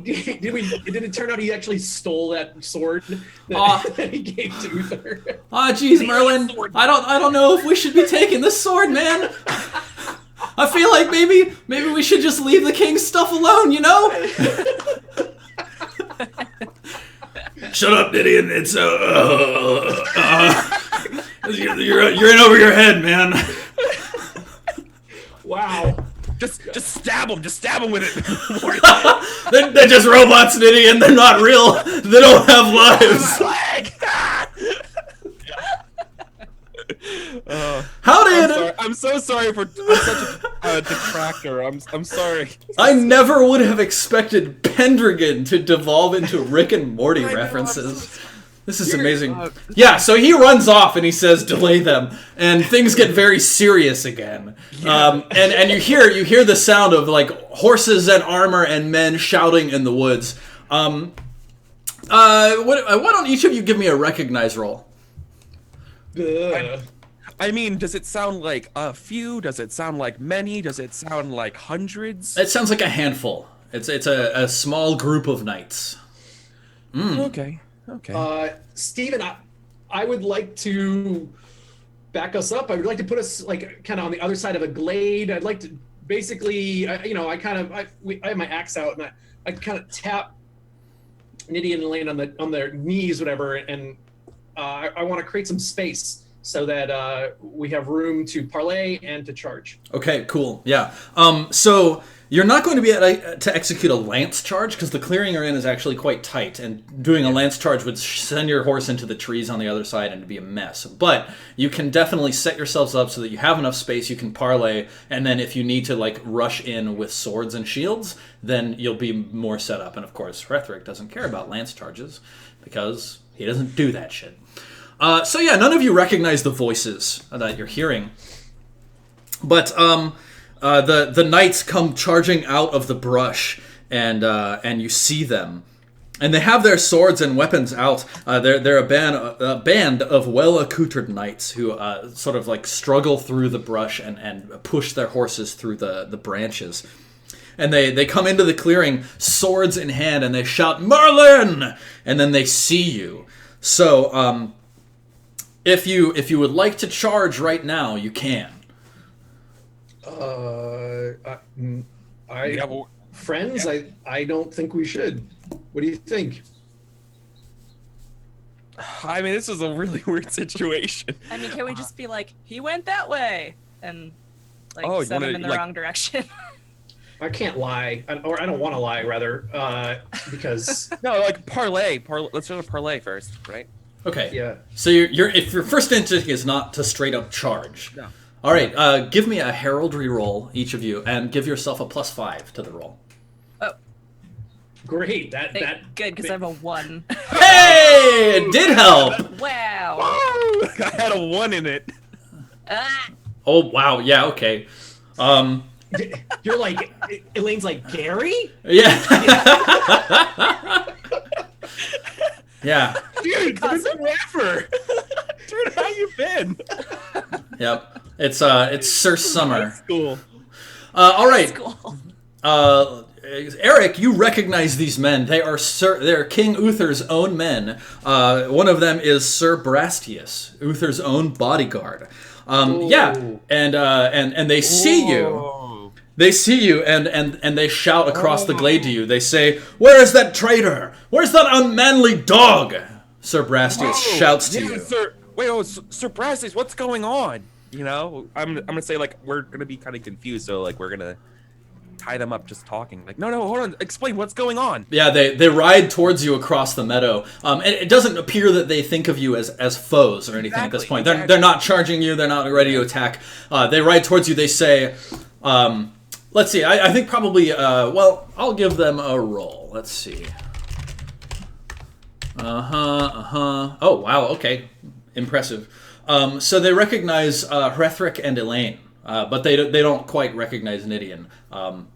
Did it turn out he actually stole that sword that he gave to Uther? Ah, jeez, Merlin. I don't know if we should be taking this sword, man. I feel like maybe we should just leave the king's stuff alone, you know? Shut up, Gideon. It's you're in over your head, man. Wow. Just stab him. Just stab him with it. They're just robots, Gideon. They're not real. They don't have lives. How did? I'm so sorry for I'm such a detractor. I'm sorry. I never would have expected Pendragon to devolve into Rick and Morty references. This is amazing. Yeah, so he runs off and he says, "Delay them," and things get very serious again. And you hear the sound of like horses and armor and men shouting in the woods. Why don't each of you give me a recognize roll? I mean, does it sound like a few? Does it sound like many? Does it sound like hundreds? It sounds like a handful. It's a small group of knights. Okay. Steven, I would like to back us up. I would like to put us like kind of on the other side of a glade. I'd like to basically, I have my axe out and I kind of tap Niddy and Elaine on their knees, whatever, and I want to create some space so that we have room to parlay and to charge. Okay, cool. Yeah. So you're not going to be able to execute a lance charge because the clearing you're in is actually quite tight, and doing a lance charge would send your horse into the trees on the other side and it'd be a mess. But you can definitely set yourselves up so that you have enough space, you can parlay, and then if you need to like rush in with swords and shields, then you'll be more set up. And of course, Hrethric doesn't care about lance charges because he doesn't do that shit. So yeah, none of you recognize the voices that you're hearing, but the knights come charging out of the brush, and you see them, and they have their swords and weapons out. They're a band of well-accoutred knights who sort of like struggle through the brush and push their horses through the branches. And they come into the clearing, swords in hand, and they shout, "Merlin!" And then they see you. So, if you would like to charge right now, you can. Friends, I don't think we should. What do you think? I mean, this is a really weird situation. I mean, can we just be like, he went that way, and like send him in the wrong direction? I can't lie, or I don't want to lie, rather, because no, like parlay. Let's do a parlay first, right? Okay. Yeah. So if your first instinct is not to straight up charge. No. All right. Give me a heraldry roll, each of you, and give yourself a +5 to the roll. Oh, great. That good because I have a 1. Hey, it did help. Wow. I had a 1 in it. Oh wow. Yeah. Okay. You're like Elaine's like Gary. Yeah. Yeah. Dude, forever. Dude, how you been? Yep. It's Sir Summer. Cool. All right. Cool. Eric, you recognize these men. They're King Uther's own men. One of them is Sir Brastius, Uther's own bodyguard. Yeah, and they see you. They see you and they shout across the glade to you. They say, "Where is that traitor? Where's that unmanly dog?" Sir Brastius shouts to you. Sir, Sir Brastius, what's going on? You know, I'm gonna say like we're gonna be kind of confused, so like we're gonna tie them up just talking. Like, no, hold on, explain what's going on. Yeah, they ride towards you across the meadow. And it doesn't appear that they think of you as foes or anything at this point. They're not charging you. They're not ready to attack. They ride towards you. They say, let's see. I think probably. I'll give them a roll. Let's see. Oh wow. Okay. Impressive. So they recognize Hrethric and Elaine. But they don't quite recognize Nidian.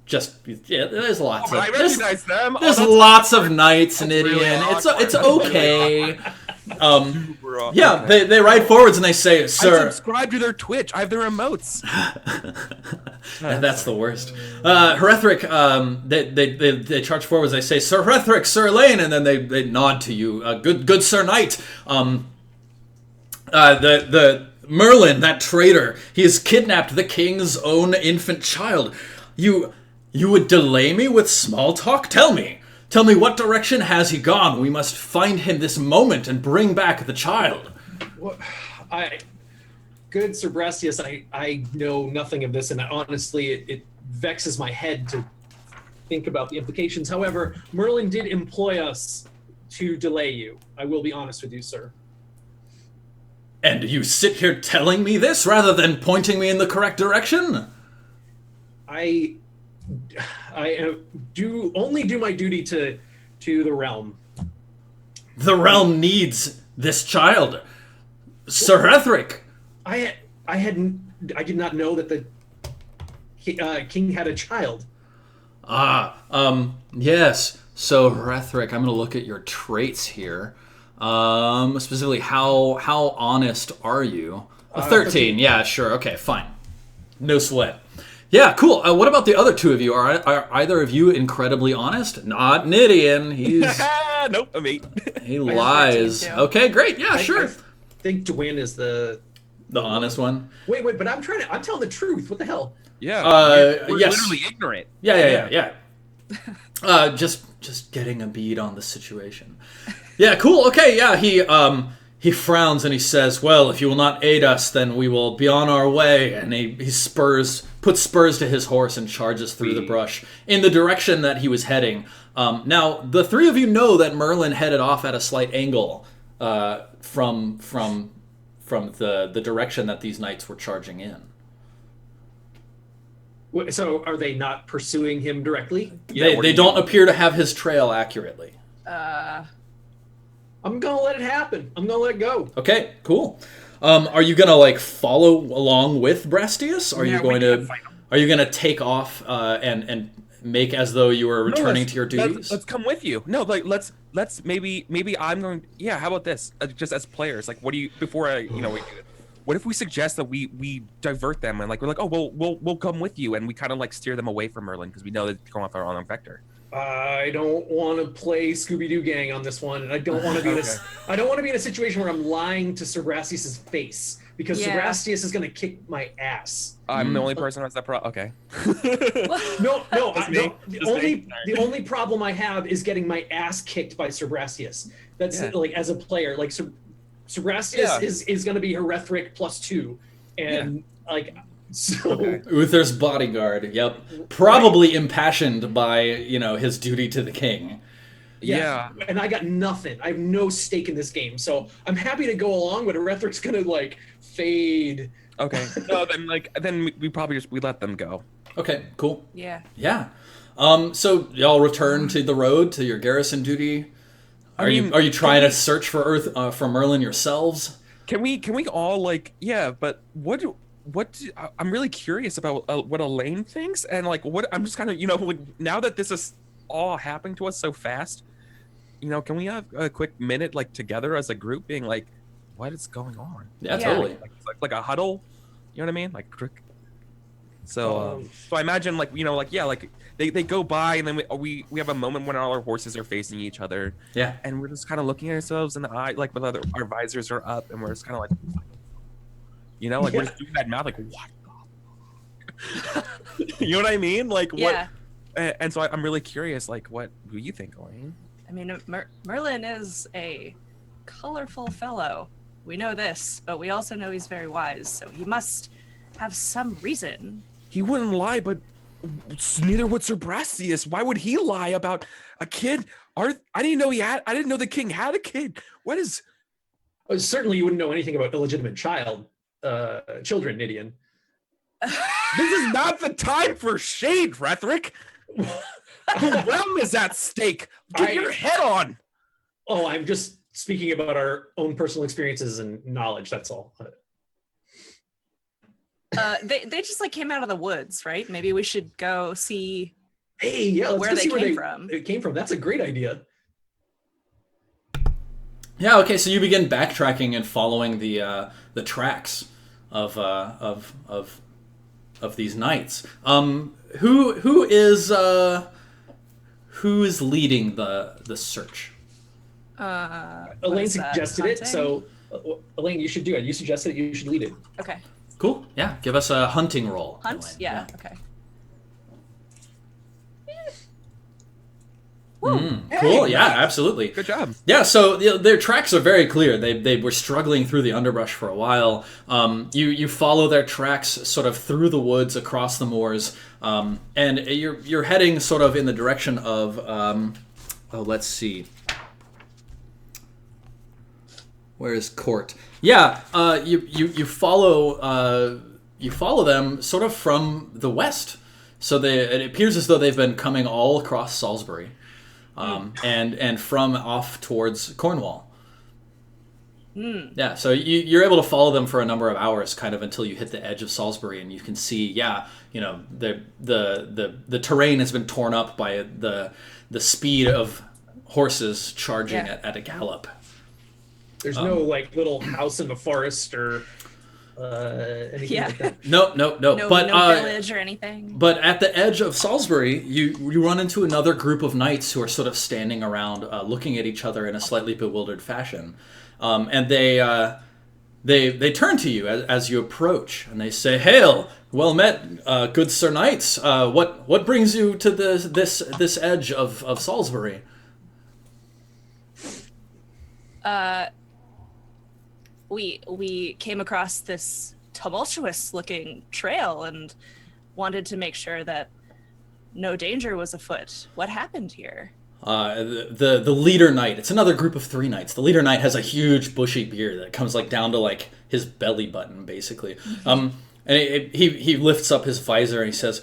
There's lots of I recognize them. There's lots of knights in Nidian. It's okay. Super aw- Yeah, okay. they ride forwards and they say, I "Sir." subscribe to their Twitch. I have their emotes. That's the worst. Herethric, they charge forwards. They say, "Sir Herethric, Sir Elaine," and then they nod to you. Good Sir Knight. The Merlin, that traitor, he has kidnapped the king's own infant child. You would delay me with small talk? Tell me what direction has he gone? We must find him this moment and bring back the child. What, good Sir Brastius, I know nothing of this, and honestly, it vexes my head to think about the implications. However, Merlin did employ us to delay you. I will be honest with you, sir. And you sit here telling me this rather than pointing me in the correct direction? I do only do my duty to the realm. The realm needs this child. Sir Herethric. I did not know that the king had a child. Yes. So Herethric, I'm going to look at your traits here. Specifically, how honest are you? 13. Yeah, sure. Okay, fine. No sweat. Yeah, cool. What about the other two of you? Are either of you incredibly honest? Not Nidian. He's Nope, I'm 8. he lies. 13 too. Okay, great. Yeah, sure. I think Dwayne is the honest one. Wait, but I'm telling the truth. What the hell? Yeah. We're yes. literally ignorant. Yeah. Just getting a bead on the situation. Yeah, cool. Okay, yeah, he frowns and he says, "Well, if you will not aid us, then we will be on our way." And he puts spurs to his horse and charges through the brush in the direction that he was heading. Now, the three of you know that Merlin headed off at a slight angle from the direction that these knights were charging in. So are they not pursuing him directly? Yeah, They don't appear to have his trail accurately. I'm gonna let it happen. I'm gonna let it go. Okay, cool. Are you gonna follow along with Brastius? Are you going to take off and make as though you were returning to your duties? Let's come with you. No, let's maybe I'm going. Yeah, how about this? Just as players, what do you what if we suggest that we divert them and we're oh we'll come with you and we kind of steer them away from Merlin because we know they're going off our own vector. I don't want to play Scooby-Doo gang on this one, and I don't want to be I don't want to be in a situation where I'm lying to Sir Brastius's face because Sir Brastius is going to kick my ass. I'm the only person who has that problem. Okay. No. The only problem I have is getting my ass kicked by Sir Brastius. That's as a player, Sir Brastius is going to be Herethric +2, and So Uther's bodyguard, yep. Probably impassioned by, his duty to the king. Yeah. And I got nothing. I have no stake in this game. So I'm happy to go along, but Erethric's gonna fade. Okay. No, then we probably we let them go. Okay, cool. Yeah. Yeah. So y'all return to the road to your garrison duty. Are you trying to search for Merlin yourselves? Can we all but I'm really curious about what Elaine thinks and what I'm just kind of now that this is all happening to us so fast, can we have a quick minute together as a group being what is going on? Yeah, totally. Like a huddle, you know what I mean? So I imagine they go by and then we have a moment when all our horses are facing each other. Yeah. And we're just kind of looking at ourselves in the eye, with our visors are up and we're just kind of we're just doing that mouth, what the you know what I mean? Yeah. What? And so I'm really curious, what do you think, Elaine? I mean, Merlin is a colorful fellow. We know this, but we also know he's very wise, so he must have some reason. He wouldn't lie, but neither would Sir Brastius. Why would he lie about a kid? I didn't know I didn't know the king had a kid. What is? Certainly, you wouldn't know anything about illegitimate children, Nidian. This is not the time for shade, Rethric. The realm is at stake. Get your head on. Oh, I'm just speaking about our own personal experiences and knowledge. That's all. They just came out of the woods, right? Maybe we should go see. Hey, yeah, let's where go they see came from. It came from. That's a great idea. Yeah. Okay. So you begin backtracking and following the tracks of these knights. Who's leading the search? What Elaine is that, suggested it, hunting? so Elaine, you should do it. You suggested it. You should lead it. Okay. Cool. Yeah. Give us a hunting roll. Hunt? Elaine. Yeah. Okay. Cool. Yeah. Absolutely. Good job. Yeah, so their tracks are very clear. They were struggling through the underbrush for a while. You follow their tracks sort of through the woods, across the moors, and you're heading sort of in the direction of let's see, where is Court? Yeah, you follow them sort of from the west. So it appears as though they've been coming all across Salisbury. And from off towards Cornwall. Yeah, so you're able to follow them for a number of hours, kind of until you hit the edge of Salisbury, and you can see, the terrain has been torn up by the speed of horses charging at a gallop. There's no like little house in the forest or anything like that. No. No But village or anything. But at the edge of Salisbury, you run into another group of knights who are sort of standing around, looking at each other in a slightly bewildered fashion, and they turn to you as you approach, and they say, "Hail, well met, good Sir Knights. What brings you to this edge of Salisbury?" We came across this tumultuous looking trail and wanted to make sure that no danger was afoot. What happened here? The leader knight. It's another group of 3 knights. The leader knight has a huge bushy beard that comes like down to like his belly button, basically. And he lifts up his visor and he says,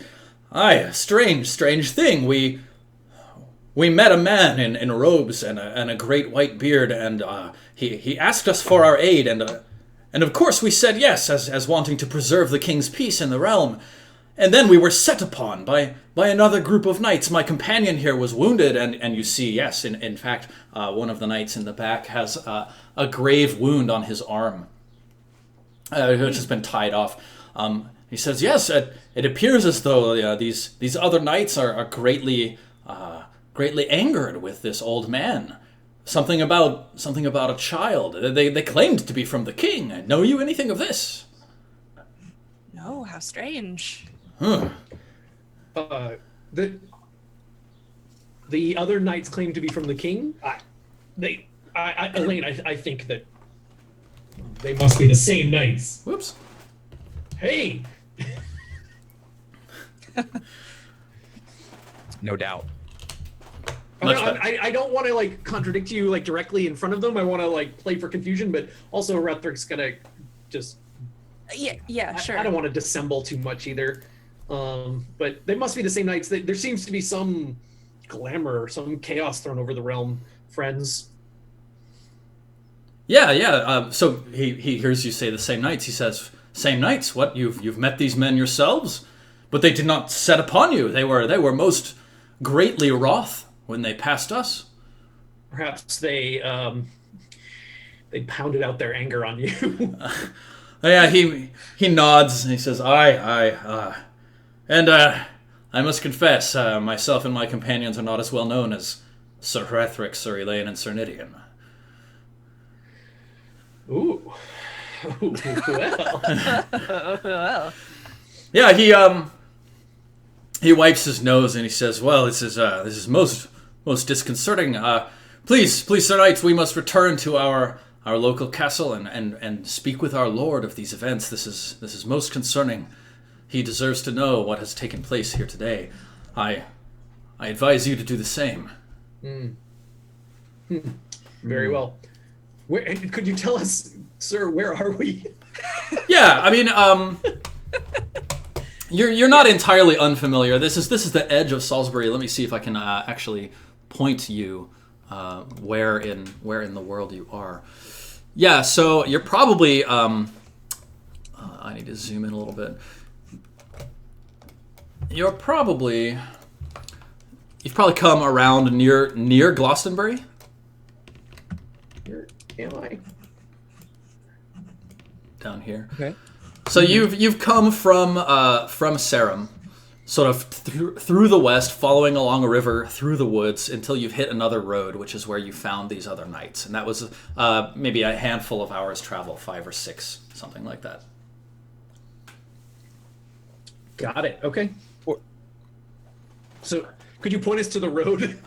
"Aye, strange thing. We met a man in robes and a great white beard, and he asked us for our aid, and of course we said yes, as wanting to preserve the king's peace in the realm. And then we were set upon by another group of knights. My companion here was wounded, and you see, yes, in fact, one of the knights in the back has a grave wound on his arm, which has been tied off. He says, yes, it appears as though these other knights are greatly angered with this old man. Something about a child. They claimed to be from the king. Know you anything of this?" No, how strange. The other knights claim to be from the king. Elaine, I think that they must be the same knights. Whoops. Hey. No doubt. I don't want to like contradict you like directly in front of them. I want to like play for confusion, but also Ruther's gonna just. Yeah, sure. I don't want to dissemble too much either. But they must be the same knights. There seems to be some glamour, some chaos thrown over the realm, friends. Yeah. So he hears you say the same knights. He says, "Same knights? What? You've met these men yourselves? But they did not set upon you. They were most greatly wroth when they passed us." Perhaps they pounded out their anger on you. Yeah, he nods and he says, "Aye. And I must confess, myself and my companions are not as well known as Sir Hrethric, Sir Elaine, and Sir Nidian." Ooh, well. Well, Yeah, he wipes his nose and he says, "Well, this is most disconcerting. Please, Sir Knights, we must return to our local castle and speak with our lord of these events. This is most concerning. He deserves to know what has taken place here today. I advise you to do the same." Very well. Could you tell us, sir, where are we? Yeah, I mean, you're not entirely unfamiliar. This is the edge of Salisbury. Let me see if I can actually point you where in the world you are. Yeah, so you're probably. I need to zoom in a little bit. You've probably come around near Glastonbury. am I? Down here. Okay. So you've come from Sarum, sort of through the west, following along a river through the woods until you've hit another road, which is where you found these other knights, and that was maybe a handful of hours travel, 5 or 6, something like that. Got it. Okay. So, could you point us to the road?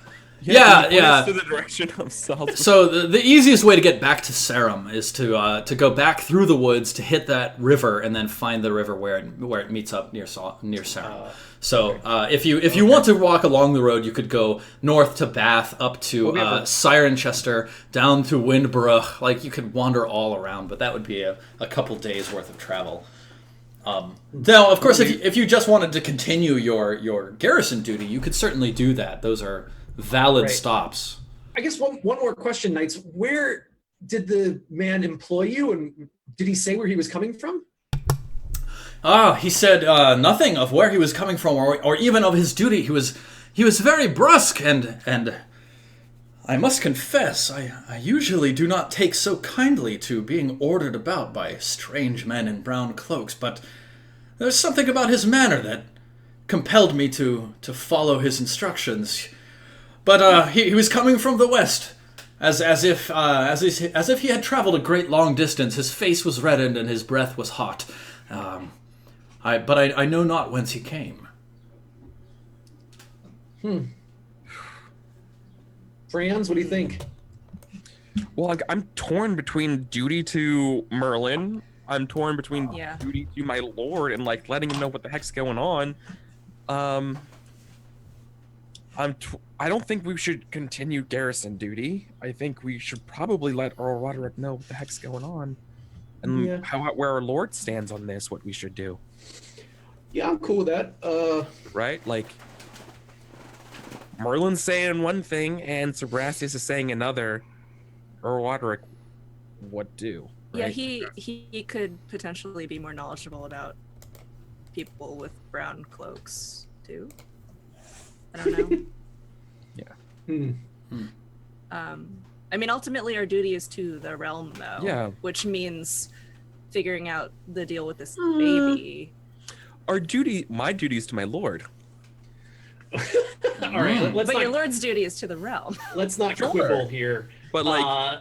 Yeah. To the direction of south. So the easiest way to get back to Sarum is to go back through the woods to hit that river and then find the river where it meets up near Sarum. If you want to walk along the road, you could go north to Bath, up to Cirencester, down to Windborough. Like, you could wander all around, but that would be a couple days worth of travel. Now, of course, if you just wanted to continue your garrison duty, you could certainly do that. Those are valid stops. I guess one more question, Knights. Where did the man employ you, and did he say where he was coming from? He said nothing of where he was coming from or even of his duty. He was very brusque, and I must confess, I usually do not take so kindly to being ordered about by strange men in brown cloaks, but there's something about his manner that compelled me to follow his instructions. But he was coming from the west, as if he had traveled a great long distance. His face was reddened and his breath was hot. I know not whence he came. Franz, what do you think? Well, I'm torn between duty to Merlin. I'm torn between duty to my lord and like letting him know what the heck's going on. I don't think we should continue garrison duty. I think we should probably let Earl Roderick know what the heck's going on, and where our lord stands on this. What we should do. Yeah, I'm cool with that. Right, like Merlin's saying one thing and Sebrastius is saying another. Earl Roderick, what do? Yeah, right? he could potentially be more knowledgeable about people with brown cloaks too. I don't know. I mean, ultimately, our duty is to the realm, though. Yeah. Which means figuring out the deal with this baby. My duty is to my lord. All right, But your lord's duty is to the realm. Let's not quibble here. But like,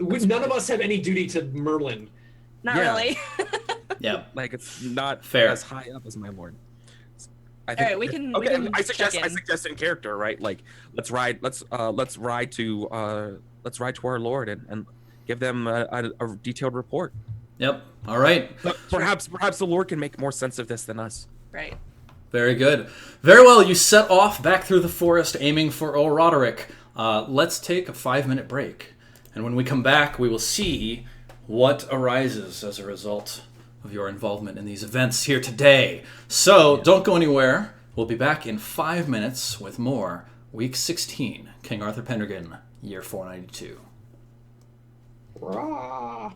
none of us have any duty to Merlin. Not really. Yeah, like it's not fair. as high up as my lord. I All right, we can. Okay, we can I check suggest in character, right? Like, let's ride to our lord and give them a detailed report. Yep. All right. But perhaps the lord can make more sense of this than us. Right. Very good. Very well. You set off back through the forest, aiming for Earl Roderick. Let's take a 5-minute break, and when we come back, we will see what arises as a result of your involvement in these events here today. So don't go anywhere. We'll be back in 5 minutes with more Week 16, King Arthur Pendragon, Year 492. Rah.